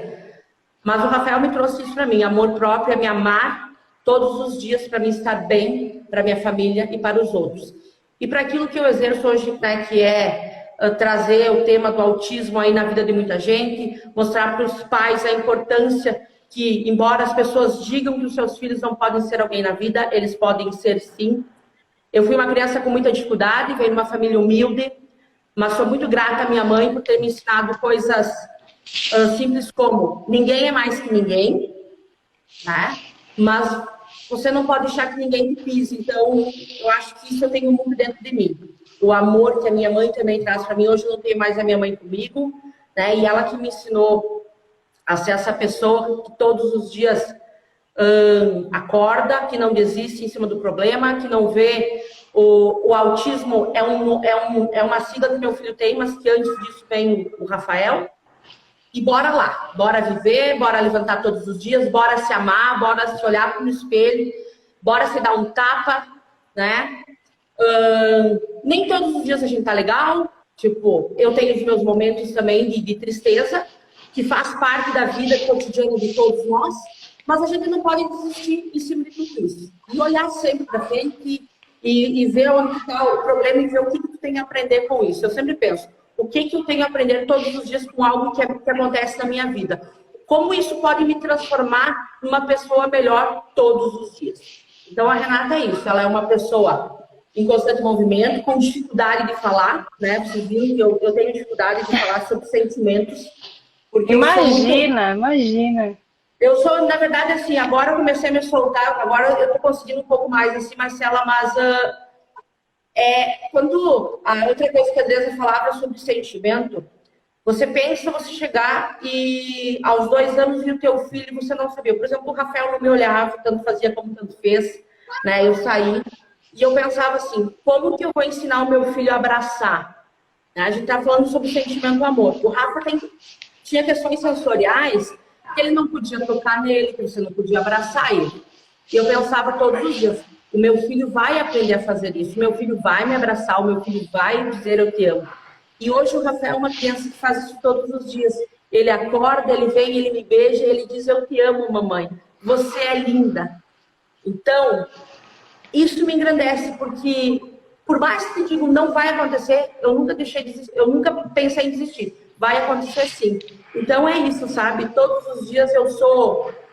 Mas o Rafael me trouxe isso para mim, amor próprio, é me amar todos os dias para mim estar bem, para minha família e para os outros. E para aquilo que eu exerço hoje, né, que é trazer o tema do autismo aí na vida de muita gente, mostrar para os pais a importância que, embora as pessoas digam que os seus filhos não podem ser alguém na vida, eles podem ser sim. Eu fui uma criança com muita dificuldade, venho de uma família humilde, mas sou muito grata à minha mãe por ter me ensinado coisas simples como ninguém é mais que ninguém, né? Mas você não pode deixar que ninguém te pise. Então, eu acho que isso eu tenho muito dentro de mim. O amor que a minha mãe também traz para mim. Hoje eu não tenho mais a minha mãe comigo, né? E ela que me ensinou a ser essa pessoa que todos os dias acorda, que não desiste em cima do problema, que não vê o autismo é uma sigla que meu filho tem, mas que antes disso vem o Rafael. E bora lá, bora viver, bora levantar todos os dias, bora se amar, bora se olhar no espelho, bora se dar um tapa, né? Nem todos os dias a gente tá legal, tipo, eu tenho os meus momentos também de tristeza, que faz parte da vida cotidiana de todos nós, mas a gente não pode desistir em cima de tudo isso. E olhar sempre para frente e ver onde está o problema e ver o que tu tem a aprender com isso. Eu sempre penso, o que eu tenho a aprender todos os dias com algo que acontece na minha vida? Como isso pode me transformar numa pessoa melhor todos os dias? Então, a Renata é isso. Ela é uma pessoa em constante movimento, com dificuldade de falar, né? Vocês viram que eu tenho dificuldade de falar sobre sentimentos. Porque imagina. Eu sou, na verdade, assim, agora eu comecei a me soltar, agora eu tô conseguindo um pouco mais, assim, Marcela, mas... quando a outra coisa que a Andresa falava sobre sentimento, você pensa você chegar e aos 2 anos e o teu filho você não sabia. Por exemplo, o Rafael não me olhava, tanto fazia como tanto fez, né? Eu saí e eu pensava assim, como que eu vou ensinar o meu filho a abraçar? A gente tá falando sobre sentimento do amor. O Rafa tinha questões sensoriais que ele não podia tocar nele, que você não podia abraçar ele. E eu pensava todos os dias, o meu filho vai aprender a fazer isso, o meu filho vai me abraçar, o meu filho vai dizer eu te amo. E hoje o Rafael é uma criança que faz isso todos os dias. Ele acorda, ele vem, ele me beija, ele diz eu te amo, mamãe. Você é linda. Então, isso me engrandece, porque por mais que te digo não vai acontecer, eu nunca deixei de desistir, eu nunca pensei em desistir. Vai acontecer sim. Então é isso, sabe? Todos os dias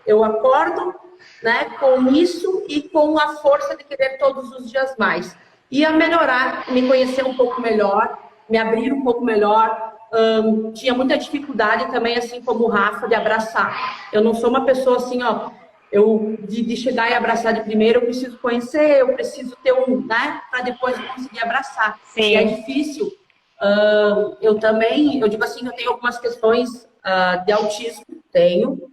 eu acordo, né, com isso e com a força de querer todos os dias mais. e a melhorar, me conhecer um pouco melhor, me abrir um pouco melhor. Tinha muita dificuldade também, assim como o Rafa, de abraçar. Eu não sou uma pessoa assim, ó, de chegar e abraçar de primeiro, eu preciso conhecer, eu preciso ter né, para depois eu conseguir abraçar. Sim. E é difícil. Eu também, eu digo assim, eu tenho algumas questões de autismo, tenho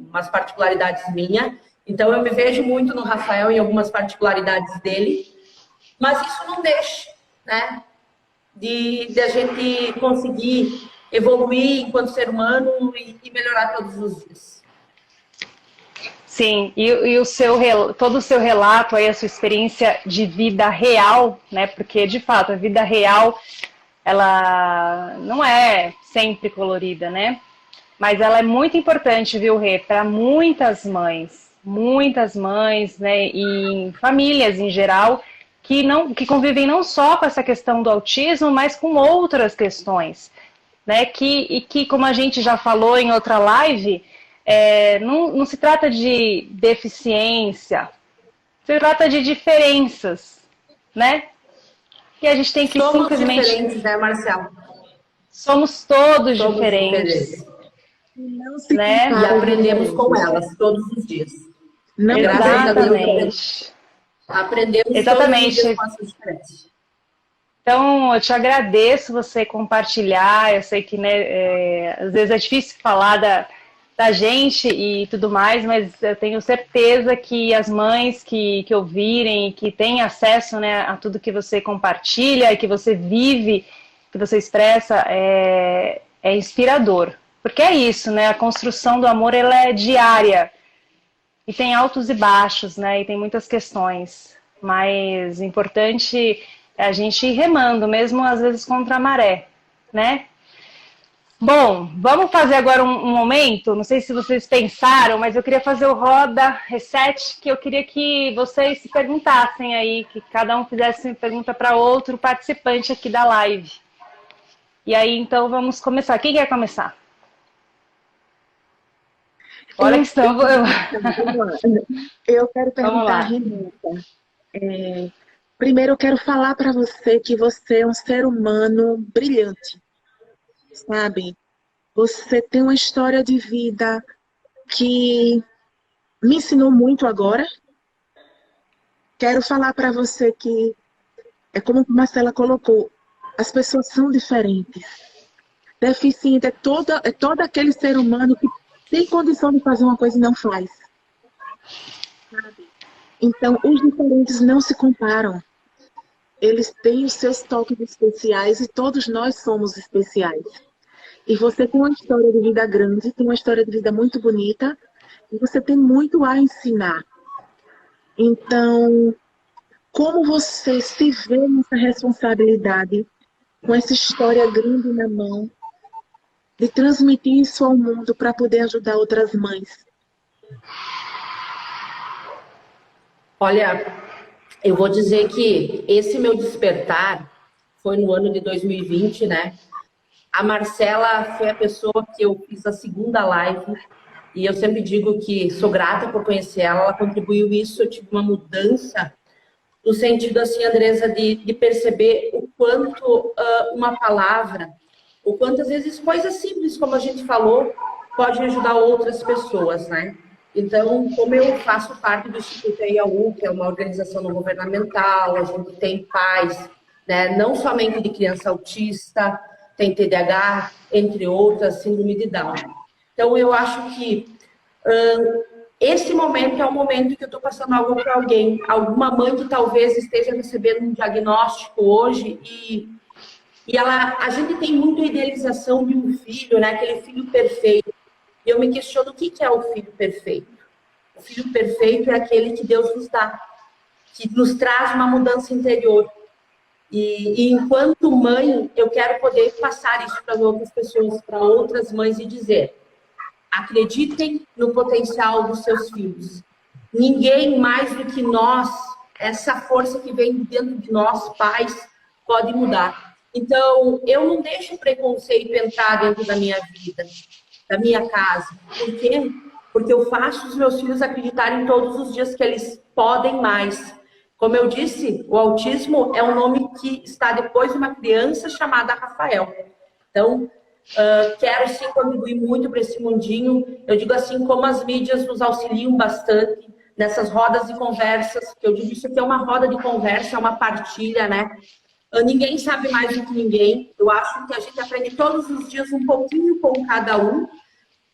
umas particularidades minhas, então eu me vejo muito no Rafael em algumas particularidades dele, mas isso não deixa, né, de a gente conseguir evoluir enquanto ser humano e melhorar todos os dias. Sim, e todo o seu relato aí, a sua experiência de vida real, né? Porque de fato a vida real ela não é sempre colorida, né? Mas ela é muito importante, viu, Rê, para muitas mães, né, e famílias em geral, que convivem não só com essa questão do autismo, mas com outras questões, né, que como a gente já falou em outra live, não se trata de deficiência, se trata de diferenças, né? E a gente tem que simplesmente... Somos diferentes, né, Marcelo? Somos todos diferentes. Não se né? E aprendemos com elas todos os dias. Não, Exatamente. Aprendemos Exatamente. todos os dias com essas diferenças. Então, eu te agradeço você compartilhar. Eu sei que, né, às vezes é difícil falar da gente e tudo mais, mas eu tenho certeza que as mães que ouvirem, que têm acesso, né, a tudo que você compartilha e que você vive, que você expressa, é inspirador. Porque é isso, né? A construção do amor, ela é diária. E tem altos e baixos, né? E tem muitas questões. Mas importante é a gente ir remando, mesmo às vezes contra a maré, né? Bom, vamos fazer agora um momento, não sei se vocês pensaram, mas eu queria fazer o Roda Reset, que eu queria que vocês se perguntassem aí, que cada um fizesse uma pergunta para outro participante aqui da live. E aí, então, vamos começar. Quem quer começar? Olha que estão... Eu quero perguntar, Renata. Primeiro, eu quero falar para você que você é um ser humano brilhante, sabe? Você tem uma história de vida que me ensinou muito agora. Quero falar para você que, é como a Marcela colocou, as pessoas são diferentes. Deficiente é todo aquele ser humano que tem condição de fazer uma coisa e não faz. Sabe? Então, os diferentes não se comparam. Eles têm os seus toques especiais e todos nós somos especiais. E você tem uma história de vida grande, tem uma história de vida muito bonita e você tem muito a ensinar. Então, como você se vê nessa responsabilidade, com essa história grande na mão, de transmitir isso ao mundo para poder ajudar outras mães? Olha, eu vou dizer que esse meu despertar foi no ano de 2020, né? A Marcela foi a pessoa que eu fiz a segunda live e eu sempre digo que sou grata por conhecer ela, ela contribuiu isso, eu tive uma mudança no sentido, assim, Andresa, de perceber o quanto uma palavra, o quanto às vezes coisas simples, como a gente falou, podem ajudar outras pessoas, né? Então, como eu faço parte do Instituto EIAU, que é uma organização não governamental, a gente tem pais, né, não somente de criança autista, tem TDAH, entre outras, síndrome de Down. Então, eu acho que esse momento é um momento que eu estou passando algo para alguém, alguma mãe que talvez esteja recebendo um diagnóstico hoje e a gente tem muita idealização de um filho, né, aquele filho perfeito. E eu me questiono o que é o filho perfeito. O filho perfeito é aquele que Deus nos dá, que nos traz uma mudança interior. E enquanto mãe, eu quero poder passar isso para outras pessoas, para outras mães e dizer: acreditem no potencial dos seus filhos. Ninguém mais do que nós, essa força que vem dentro de nós, pais, pode mudar. Então, eu não deixo o preconceito entrar dentro da minha vida, da minha casa. Por quê? Porque eu faço os meus filhos acreditarem todos os dias que eles podem mais. Como eu disse, o autismo é um nome que está depois de uma criança chamada Rafael. Então, quero sim contribuir muito para esse mundinho. Eu digo assim, como as mídias nos auxiliam bastante nessas rodas de conversas, que eu digo isso aqui é uma roda de conversa, é uma partilha, né? Ninguém sabe mais do que ninguém. Eu acho que a gente aprende todos os dias um pouquinho com cada um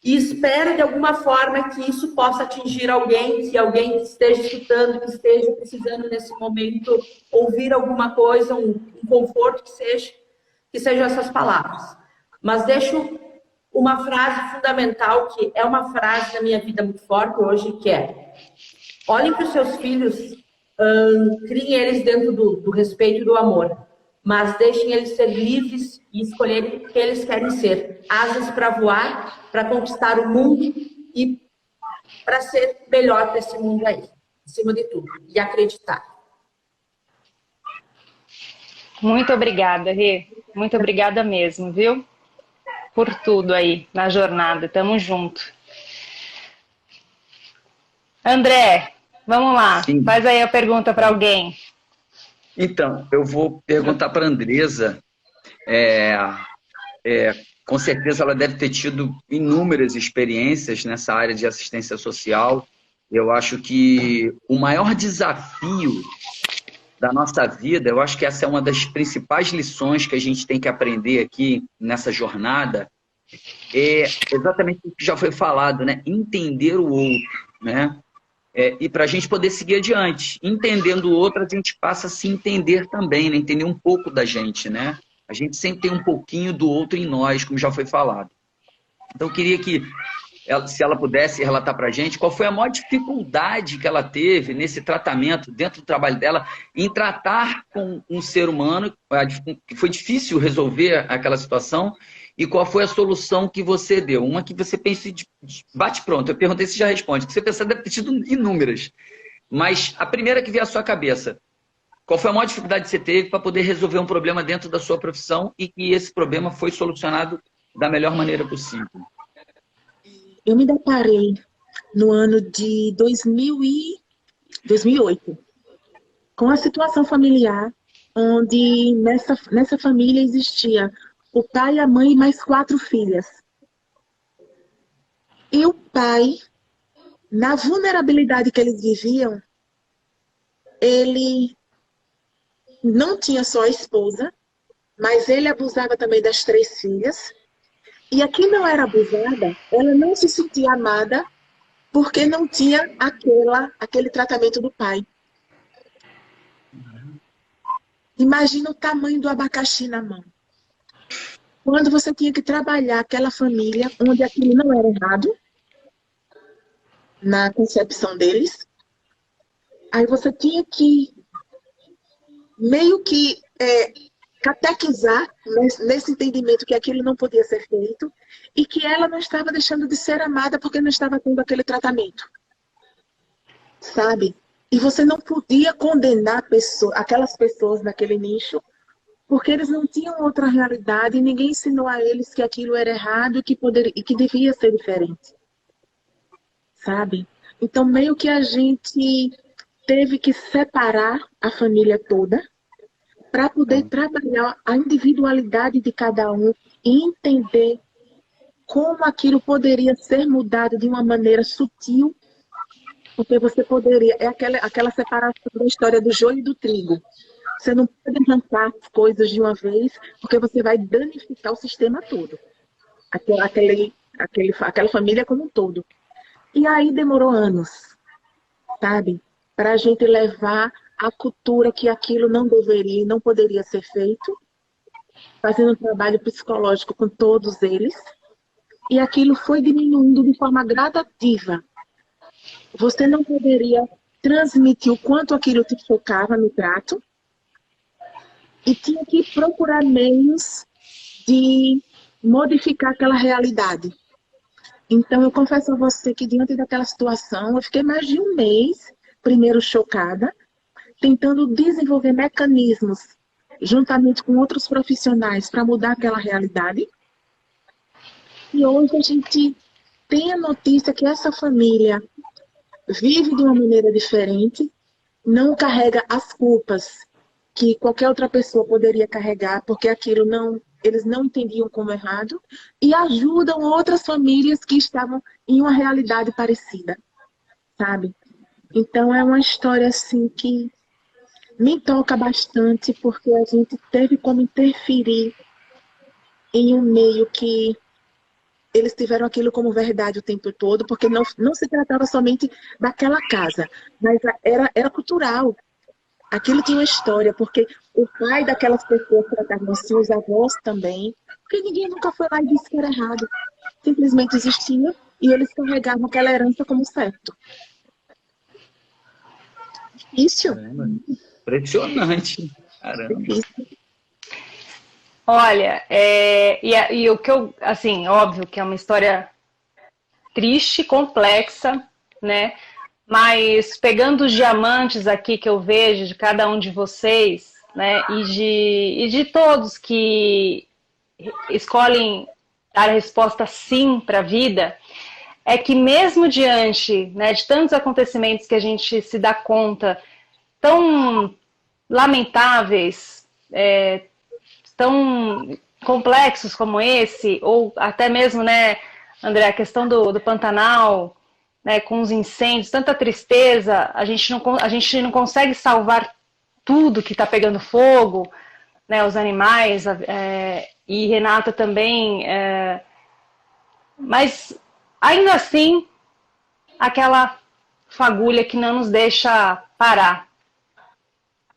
e espera de alguma forma que isso possa atingir alguém, se alguém esteja escutando, que esteja precisando nesse momento ouvir alguma coisa, um conforto que sejam essas palavras. Mas deixo uma frase fundamental, que é uma frase da minha vida muito forte hoje, que é: olhem para os seus filhos, criem eles dentro do respeito e do amor, mas deixem eles ser livres e escolherem o que eles querem ser. Asas para voar, para conquistar o mundo e para ser melhor para esse mundo aí, acima de tudo, e acreditar. Muito obrigada, Rê. Muito obrigada mesmo, viu? Por tudo aí na jornada. Tamo junto. André, vamos lá. Sim. Faz aí a pergunta para alguém. Então, eu vou perguntar para a Andresa. Com certeza ela deve ter tido inúmeras experiências nessa área de assistência social. Eu acho que o maior desafio da nossa vida, eu acho que essa é uma das principais lições que a gente tem que aprender aqui nessa jornada, é exatamente o que já foi falado, né? Entender o outro, né? E para a gente poder seguir adiante. Entendendo o outro, a gente passa a se entender também, né? Entender um pouco da gente, né? A gente sempre tem um pouquinho do outro em nós, como já foi falado. Então, eu queria que, se ela pudesse relatar para a gente, qual foi a maior dificuldade que ela teve nesse tratamento, dentro do trabalho dela, em tratar com um ser humano, que foi difícil resolver aquela situação, e qual foi a solução que você deu? Uma que você pensa de bate pronto. Eu perguntei se já responde, que você pensa deve ter tido inúmeras. Mas a primeira que veio à sua cabeça, qual foi a maior dificuldade que você teve para poder resolver um problema dentro da sua profissão e que esse problema foi solucionado da melhor maneira possível? Eu me deparei no ano de 2008 com a situação familiar onde nessa família existia o pai, a mãe e mais 4 filhas. E o pai, na vulnerabilidade que eles viviam, ele não tinha só a esposa, mas ele abusava também das 3 filhas. E a que não era abusada, ela não se sentia amada porque não tinha aquele tratamento do pai. Imagina o tamanho do abacaxi na mão. Quando você tinha que trabalhar aquela família onde aquilo não era errado, na concepção deles, aí você tinha que meio que catequizar nesse entendimento que aquilo não podia ser feito e que ela não estava deixando de ser amada porque não estava tendo aquele tratamento. Sabe? E você não podia condenar aquelas pessoas naquele nicho porque eles não tinham outra realidade e ninguém ensinou a eles que aquilo era errado e que devia ser diferente. Sabe? Então, meio que a gente teve que separar a família toda para poder trabalhar a individualidade de cada um e entender como aquilo poderia ser mudado de uma maneira sutil, porque você poderia... É aquela separação da história do joio e do trigo. Você não pode arrancar coisas de uma vez, porque você vai danificar o sistema todo. Aquela família como um todo. E aí demorou anos, sabe? Para a gente levar a cultura que aquilo não deveria e não poderia ser feito, fazendo um trabalho psicológico com todos eles. E aquilo foi diminuindo de forma gradativa. Você não poderia transmitir o quanto aquilo te chocava no trato, e tinha que procurar meios de modificar aquela realidade. Então, eu confesso a você que, diante daquela situação, eu fiquei mais de um mês, primeiro chocada, tentando desenvolver mecanismos, juntamente com outros profissionais, para mudar aquela realidade. E hoje a gente tem a notícia que essa família vive de uma maneira diferente, não carrega as culpas que qualquer outra pessoa poderia carregar, porque aquilo não, eles não entendiam como errado, e ajudam outras famílias que estavam em uma realidade parecida, sabe? Então é uma história assim que me toca bastante, porque a gente teve como interferir em um meio que eles tiveram aquilo como verdade o tempo todo, porque não se tratava somente daquela casa, mas era cultural. Aquilo tinha uma história, porque o pai daquelas pessoas tratavam assim, os avós também, porque ninguém nunca foi lá e disse que era errado. Simplesmente existia e eles carregavam aquela herança como certo. Difícil. Caramba, impressionante. Caramba. Difícil. Olha, e o que eu, assim, óbvio que é uma história triste, complexa, né? Mas pegando os diamantes aqui que eu vejo de cada um de vocês, né? E de todos que escolhem dar a resposta sim para a vida, é que mesmo diante, né, de tantos acontecimentos que a gente se dá conta, tão lamentáveis, tão complexos como esse, ou até mesmo, né, André, a questão do Pantanal, né, com os incêndios, tanta tristeza, a gente não consegue salvar tudo que está pegando fogo, né, os animais, e Renata também, mas ainda assim, aquela fagulha que não nos deixa parar.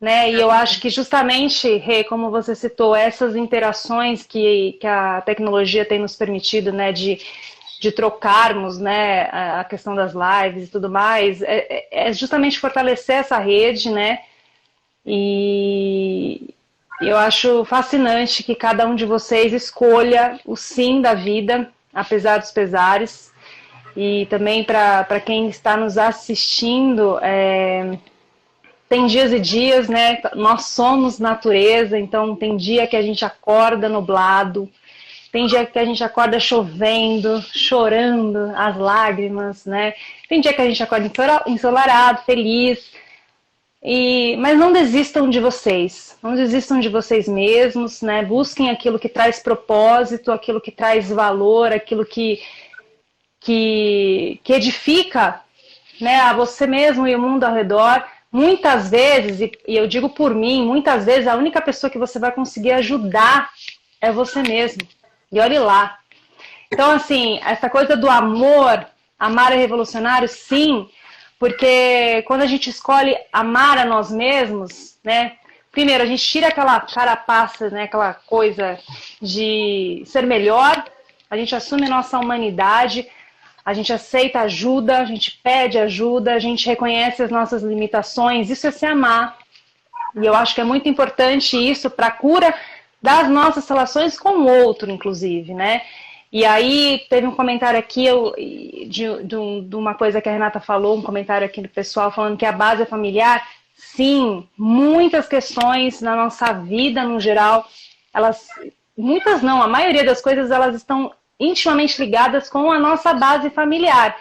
Né? E eu acho que justamente, Rê, como você citou, essas interações que a tecnologia tem nos permitido, né, de trocarmos, né, a questão das lives e tudo mais, é justamente fortalecer essa rede, né? E eu acho fascinante que cada um de vocês escolha o sim da vida, apesar dos pesares. E também para quem está nos assistindo, tem dias e dias, né? Nós somos natureza, então tem dia que a gente acorda nublado, tem dia que a gente acorda chovendo, chorando, as lágrimas, né? Tem dia que a gente acorda ensolarado, feliz. Mas não desistam de vocês, não desistam de vocês mesmos, né? Busquem aquilo que traz propósito, aquilo que traz valor, aquilo que edifica, né, a você mesmo e o mundo ao redor. Muitas vezes, e eu digo por mim, muitas vezes a única pessoa que você vai conseguir ajudar é você mesmo. E olhe lá. Então, assim, essa coisa do amor, amar é revolucionário, sim, porque quando a gente escolhe amar a nós mesmos, né, primeiro a gente tira aquela carapaça, né, aquela coisa de ser melhor, a gente assume nossa humanidade, a gente aceita ajuda, a gente pede ajuda, a gente reconhece as nossas limitações, isso é se amar. E eu acho que é muito importante isso para a cura das nossas relações com o outro, inclusive, né? E aí teve um comentário aqui de uma coisa que a Renata falou, um comentário aqui do pessoal falando que a base é familiar. Sim, muitas questões na nossa vida no geral, muitas não, a maioria das coisas elas estão intimamente ligadas com a nossa base familiar.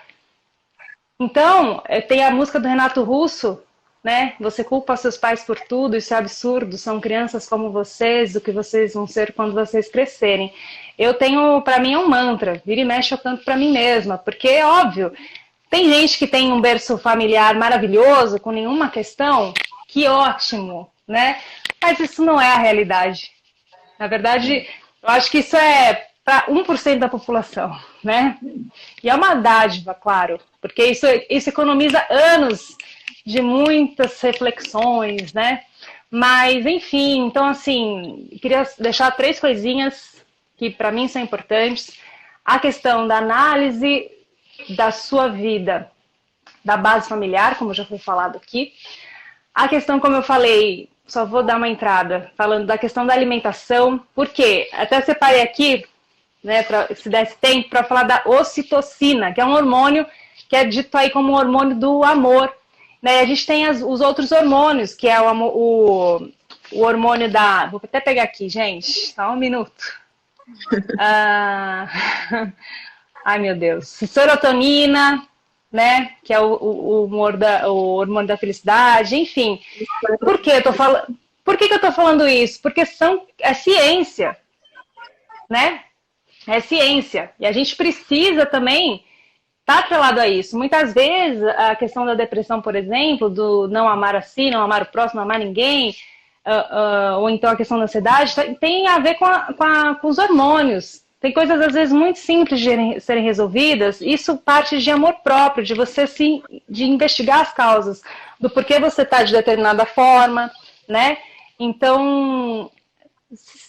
Então, tem a música do Renato Russo, né? Você culpa seus pais por tudo, isso é absurdo, são crianças como vocês, o que vocês vão ser quando vocês crescerem. Eu tenho, para mim é um mantra, vira e mexe eu canto para mim mesma, porque é óbvio, tem gente que tem um berço familiar maravilhoso, com nenhuma questão, que ótimo, né? Mas isso não é a realidade. Na verdade, eu acho que isso é para 1% da população, né? E é uma dádiva, claro, porque isso economiza anos de muitas reflexões, né? Mas, enfim, então, assim, queria deixar 3 coisinhas que para mim são importantes. A questão da análise da sua vida, da base familiar, como já foi falado aqui. A questão, como eu falei, só vou dar uma entrada, falando da questão da alimentação, porque até separei aqui, né, se desse tempo, para falar da ocitocina, que é um hormônio que é dito aí como um hormônio do amor. Né? A gente tem os outros hormônios, que é o hormônio da... Vou até pegar aqui, gente, só um minuto. Ai, meu Deus. Serotonina, né? Que é o o hormônio da felicidade, enfim. Por que eu tô falando? Por que eu tô falando isso? Porque é ciência, né? É ciência. E a gente precisa também estar atrelado a isso. Muitas vezes, a questão da depressão, por exemplo, do não amar a si, não amar o próximo, não amar ninguém, ou então a questão da ansiedade, tem a ver com os hormônios. Tem coisas, às vezes, muito simples de serem resolvidas. Isso parte de amor próprio, de você de investigar as causas do porquê você está de determinada forma, né? Então,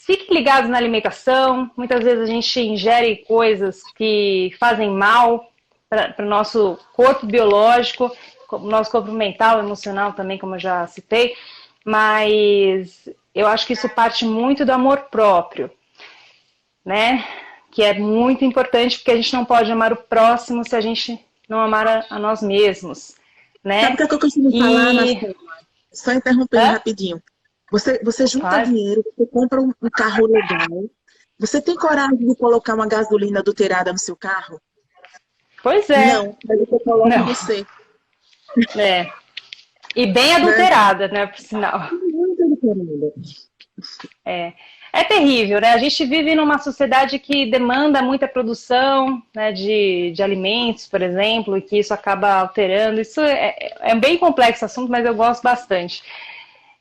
fiquem ligados na alimentação. Muitas vezes a gente ingere coisas que fazem mal para o nosso corpo biológico, o nosso corpo mental, emocional também, como eu já citei. Mas eu acho que isso parte muito do amor próprio, né? Que é muito importante, porque a gente não pode amar o próximo se a gente não amar a nós mesmos, né? Sabe o que eu costumo falar, Marcela? Só interrompendo rapidinho. Você junta dinheiro, você compra um carro legal. Você tem coragem de colocar uma gasolina adulterada no seu carro? Pois é. Não, mas você coloca em você. É. E bem adulterada, né, por sinal. Muito adulterada. É terrível, né? A gente vive numa sociedade que demanda muita produção, né, de alimentos, por exemplo, e que isso acaba alterando. Isso é bem complexo o assunto, mas eu gosto bastante.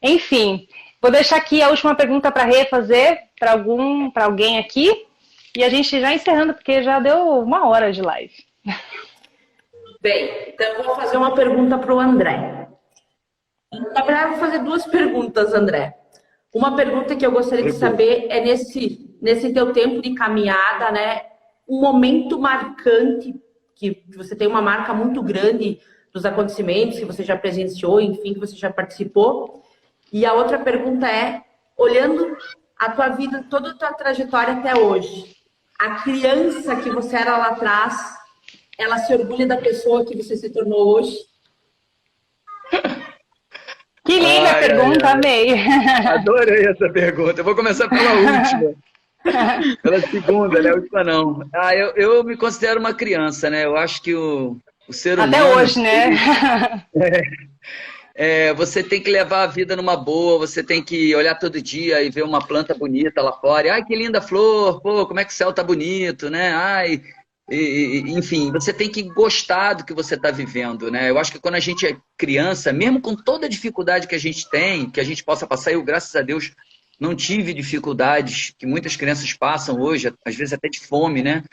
Enfim, vou deixar aqui a última pergunta para refazer para alguém aqui, e a gente já encerrando, porque já deu 1 hora de live. Bem, então eu vou fazer uma pergunta para o André. Na verdade, eu vou fazer 2 perguntas, André. Uma pergunta que eu gostaria de saber é nesse teu tempo de caminhada, né? Um momento marcante, que você tem uma marca muito grande dos acontecimentos que você já presenciou, enfim, que você já participou. E a outra pergunta é, olhando a tua vida, toda a tua trajetória até hoje, a criança que você era lá atrás, ela se orgulha da pessoa que você se tornou hoje? Que linda pergunta, amei. Adorei essa pergunta. Eu vou começar pela última. Pela segunda, né? A última não. Eu me considero uma criança, né? Eu acho que o ser humano... Até hoje, né? Você tem que levar a vida numa boa, você tem que olhar todo dia e ver uma planta bonita lá fora. Ai, que linda flor, pô, como é que o céu tá bonito, né? Ai... enfim, você tem que gostar do que você está vivendo, né? Eu acho que quando a gente é criança, mesmo com toda a dificuldade que a gente tem, que a gente possa passar, eu, graças a Deus, não tive dificuldades que muitas crianças passam hoje, às vezes até de fome, né?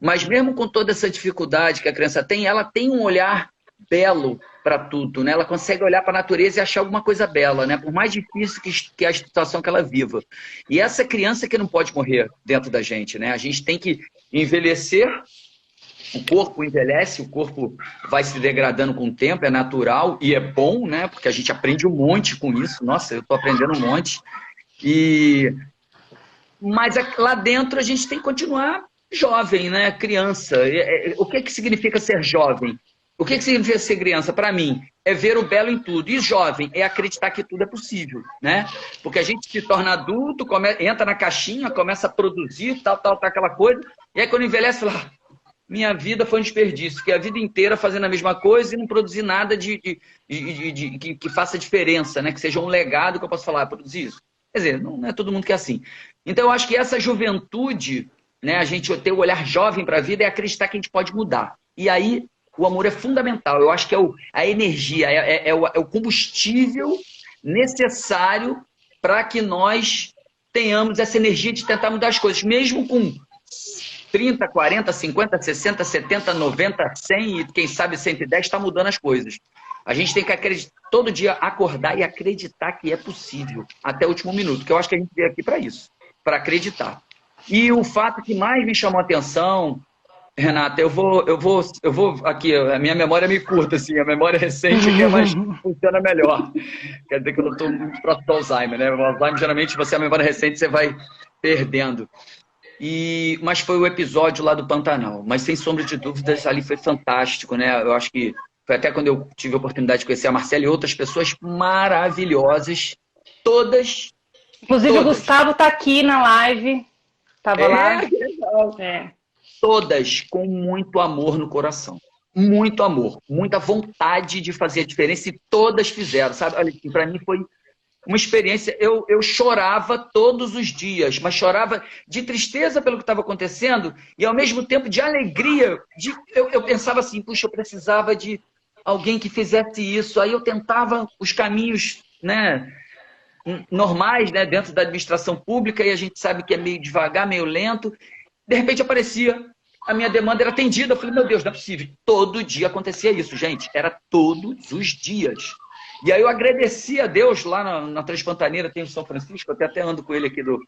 Mas mesmo com toda essa dificuldade que a criança tem, ela tem um olhar belo para tudo, né? Ela consegue olhar para a natureza e achar alguma coisa bela, né? Por mais difícil que a situação que ela viva. E essa criança que não pode morrer dentro da gente, né? A gente tem que envelhecer, o corpo envelhece, o corpo vai se degradando com o tempo, é natural e é bom, né? Porque a gente aprende um monte com isso. Nossa, eu estou aprendendo um monte. Mas lá dentro a gente tem que continuar jovem, né? Criança. O que significa ser jovem? O que significa ser criança? Para mim, é ver o belo em tudo. E jovem é acreditar que tudo é possível, né? Porque a gente se torna adulto, entra na caixinha, começa a produzir, tal, aquela coisa. E aí quando envelhece, fala, minha vida foi um desperdício. Fiquei a vida inteira fazendo a mesma coisa e não produzi nada que faça diferença, né? Que seja um legado que eu possa falar, produzir isso. Quer dizer, não é todo mundo que é assim. Então eu acho que essa juventude, né? A gente ter o olhar jovem para a vida é acreditar que a gente pode mudar. E aí o amor é fundamental. Eu acho que é a energia, é o combustível necessário para que nós tenhamos essa energia de tentar mudar as coisas, mesmo com 30, 40, 50, 60, 70, 90, 100 e quem sabe 110 está mudando as coisas. A gente tem que acreditar, todo dia acordar e acreditar que é possível até o último minuto, que eu acho que a gente veio aqui para isso, para acreditar. E o fato que mais me chamou a atenção, Renata, eu vou aqui, a minha memória me curta, assim, a memória recente aqui funciona melhor. Quer dizer que eu não estou muito próximo do Alzheimer, né? O Alzheimer, geralmente, a memória recente, você vai perdendo. Mas foi o episódio lá do Pantanal. Mas, sem sombra de dúvidas, ali foi fantástico, né? Eu acho que foi até quando eu tive a oportunidade de conhecer a Marcela e outras pessoas maravilhosas, todas. Inclusive, o Gustavo está aqui na live. Estava lá. Que legal. Todas com muito amor no coração. muito amor, muita vontade de fazer a diferença e todas fizeram, sabe? Olha, para mim foi uma experiência, eu chorava todos os dias, mas chorava de tristeza pelo que estava acontecendo e ao mesmo tempo de alegria. Eu pensava assim, puxa, eu precisava de alguém que fizesse isso. Aí eu tentava os caminhos, né, normais, né, dentro da administração pública, e a gente sabe que é meio devagar, meio lento. De repente aparecia, a minha demanda era atendida. Eu falei, meu Deus, não é possível. Todo dia acontecia isso, gente. Era todos os dias. E aí eu agradeci a Deus lá na Transpantaneira, tem o São Francisco, eu até ando com ele aqui do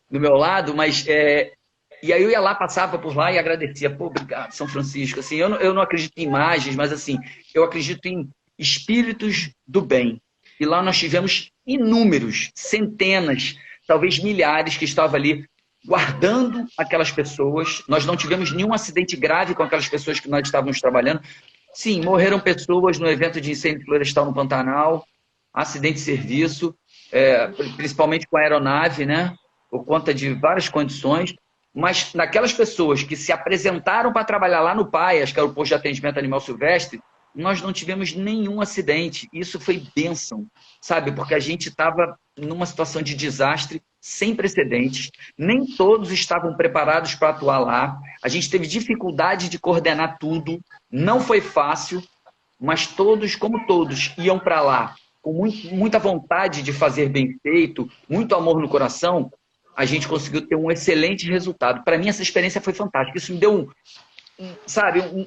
meu lado, mas e aí eu ia lá, passava por lá e agradecia. Pô, obrigado, São Francisco. Assim, eu não acredito em imagens, mas assim, eu acredito em espíritos do bem. E lá nós tivemos inúmeros, centenas, talvez milhares que estavam ali guardando aquelas pessoas. Nós não tivemos nenhum acidente grave com aquelas pessoas que nós estávamos trabalhando. Sim, morreram pessoas no evento de incêndio florestal no Pantanal, acidente de serviço, principalmente com a aeronave, né? Por conta de várias condições. Mas naquelas pessoas que se apresentaram para trabalhar lá no PAIAS, que é o posto de atendimento animal silvestre, nós não tivemos nenhum acidente. Isso foi bênção, sabe? Porque a gente estava numa situação de desastre sem precedentes. Nem todos estavam preparados para atuar lá. A gente teve dificuldade de coordenar tudo. Não foi fácil, mas todos, como todos, iam para lá com muita vontade de fazer bem feito, muito amor no coração. A gente conseguiu ter um excelente resultado. Para mim, essa experiência foi fantástica. Isso me deu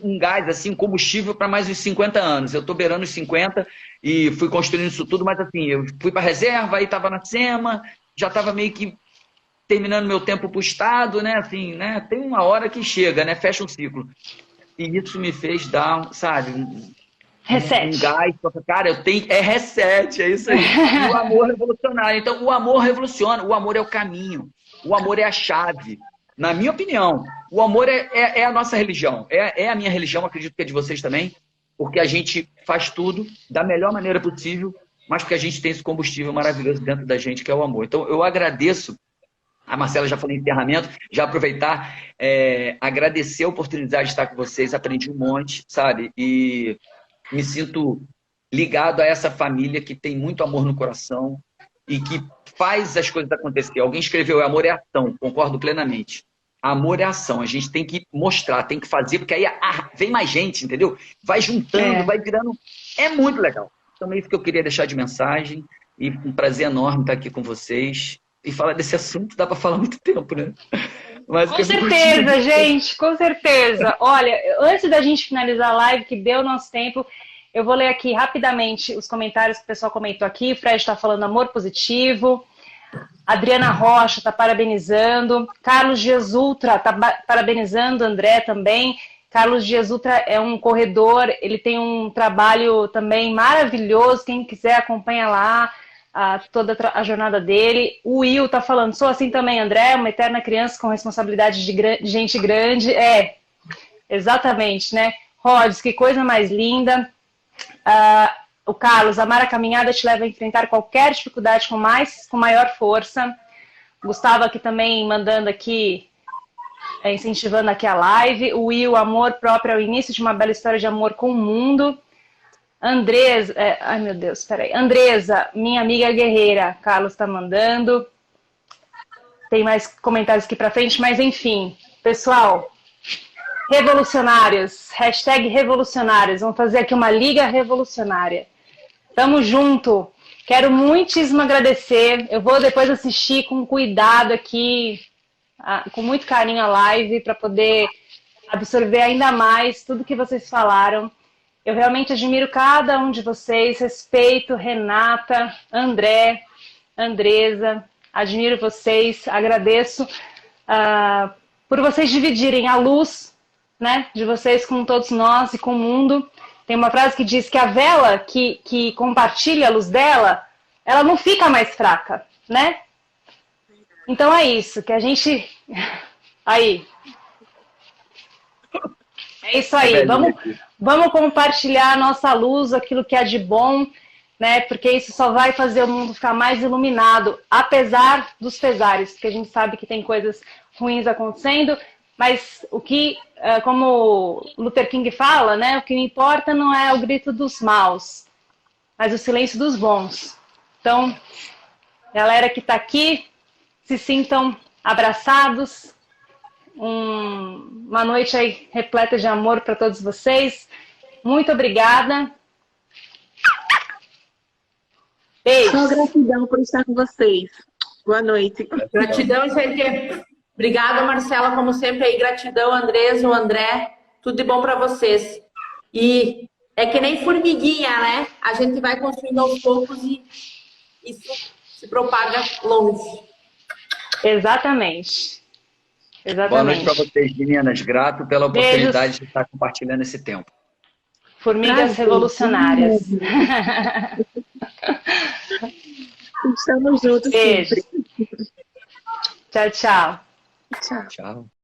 um gás, assim, um combustível para mais uns 50 anos. Eu estou beirando os 50 e fui construindo isso tudo, mas assim, eu fui para a reserva, aí estava na SEMA, já estava meio que terminando meu tempo para o Estado, né? Assim, né? Tem uma hora que chega, né? Fecha um ciclo. E isso me fez dar, sabe, Reset. um gás. Cara, eu tenho. É reset, é isso aí. E o amor revolucionário. Então, o amor revoluciona, o amor é o caminho, o amor é a chave. Na minha opinião, o amor é a nossa religião, é a minha religião, acredito que é de vocês também, porque a gente faz tudo da melhor maneira possível, mas porque a gente tem esse combustível maravilhoso dentro da gente, que é o amor. Então, eu agradeço, a Marcela já falou em encerramento, já aproveitar, agradecer a oportunidade de estar com vocês, aprendi um monte, sabe? E me sinto ligado a essa família que tem muito amor no coração e que faz as coisas acontecer. Alguém escreveu, amor é ação, concordo plenamente. Amor é ação, a gente tem que mostrar, tem que fazer, porque aí vem mais gente, entendeu? Vai juntando, vai virando... É muito legal. Então, é isso que eu queria deixar de mensagem, e um prazer enorme estar aqui com vocês. E falar desse assunto dá para falar muito tempo, né? Mas com certeza, gente, com certeza. Olha, antes da gente finalizar a live, que deu nosso tempo, eu vou ler aqui rapidamente os comentários que o pessoal comentou aqui. O Fred está falando amor positivo. Adriana Rocha está parabenizando. Carlos Dias Ultra está parabenizando. André também. Carlos Dias Ultra é um corredor. Ele tem um trabalho também maravilhoso. Quem quiser acompanha lá toda a jornada dele. O Will está falando, sou assim também, André. Uma eterna criança com responsabilidade de gente grande. Exatamente, né? Rods, que coisa mais linda. O Carlos, amar a caminhada te leva a enfrentar qualquer dificuldade com maior força. Gustavo aqui também mandando aqui, incentivando aqui a live. O Will, amor próprio é o início de uma bela história de amor com o mundo. Andresa, ai meu Deus, peraí. Andresa, minha amiga guerreira, Carlos está mandando. Tem mais comentários aqui pra frente, mas enfim, pessoal. Revolucionários, hashtag revolucionários, vamos fazer aqui uma liga revolucionária. Tamo junto, quero muitíssimo agradecer, eu vou depois assistir com cuidado aqui, com muito carinho a live, para poder absorver ainda mais tudo que vocês falaram. Eu realmente admiro cada um de vocês, respeito Renata, André, Andresa, admiro vocês, agradeço por vocês dividirem a luz, né, de vocês com todos nós e com o mundo. Tem uma frase que diz que a vela que compartilha a luz dela, ela não fica mais fraca, né? Então é isso, que a gente... Aí. É isso aí, vamos compartilhar a nossa luz, aquilo que é de bom, né? Porque isso só vai fazer o mundo ficar mais iluminado, apesar dos pesares, porque a gente sabe que tem coisas ruins acontecendo, Mas o que, como Luther King fala, né, o que importa não é o grito dos maus, mas o silêncio dos bons. Então, galera que está aqui, se sintam abraçados. Uma noite aí repleta de amor para todos vocês. Muito obrigada. Beijo. Só gratidão por estar com vocês. Boa noite. Gratidão, gente. Obrigada, Marcela, como sempre aí. Gratidão, Andrés, o André. Tudo de bom para vocês. E é que nem formiguinha, né? A gente vai construindo aos poucos e isso se propaga longe. Exatamente. Boa noite para vocês, meninas. Grato pela oportunidade de estar compartilhando esse tempo. Formigas revolucionárias. Estamos juntos. Beijo. Sempre. Tchau, tchau. Tchau. Tchau.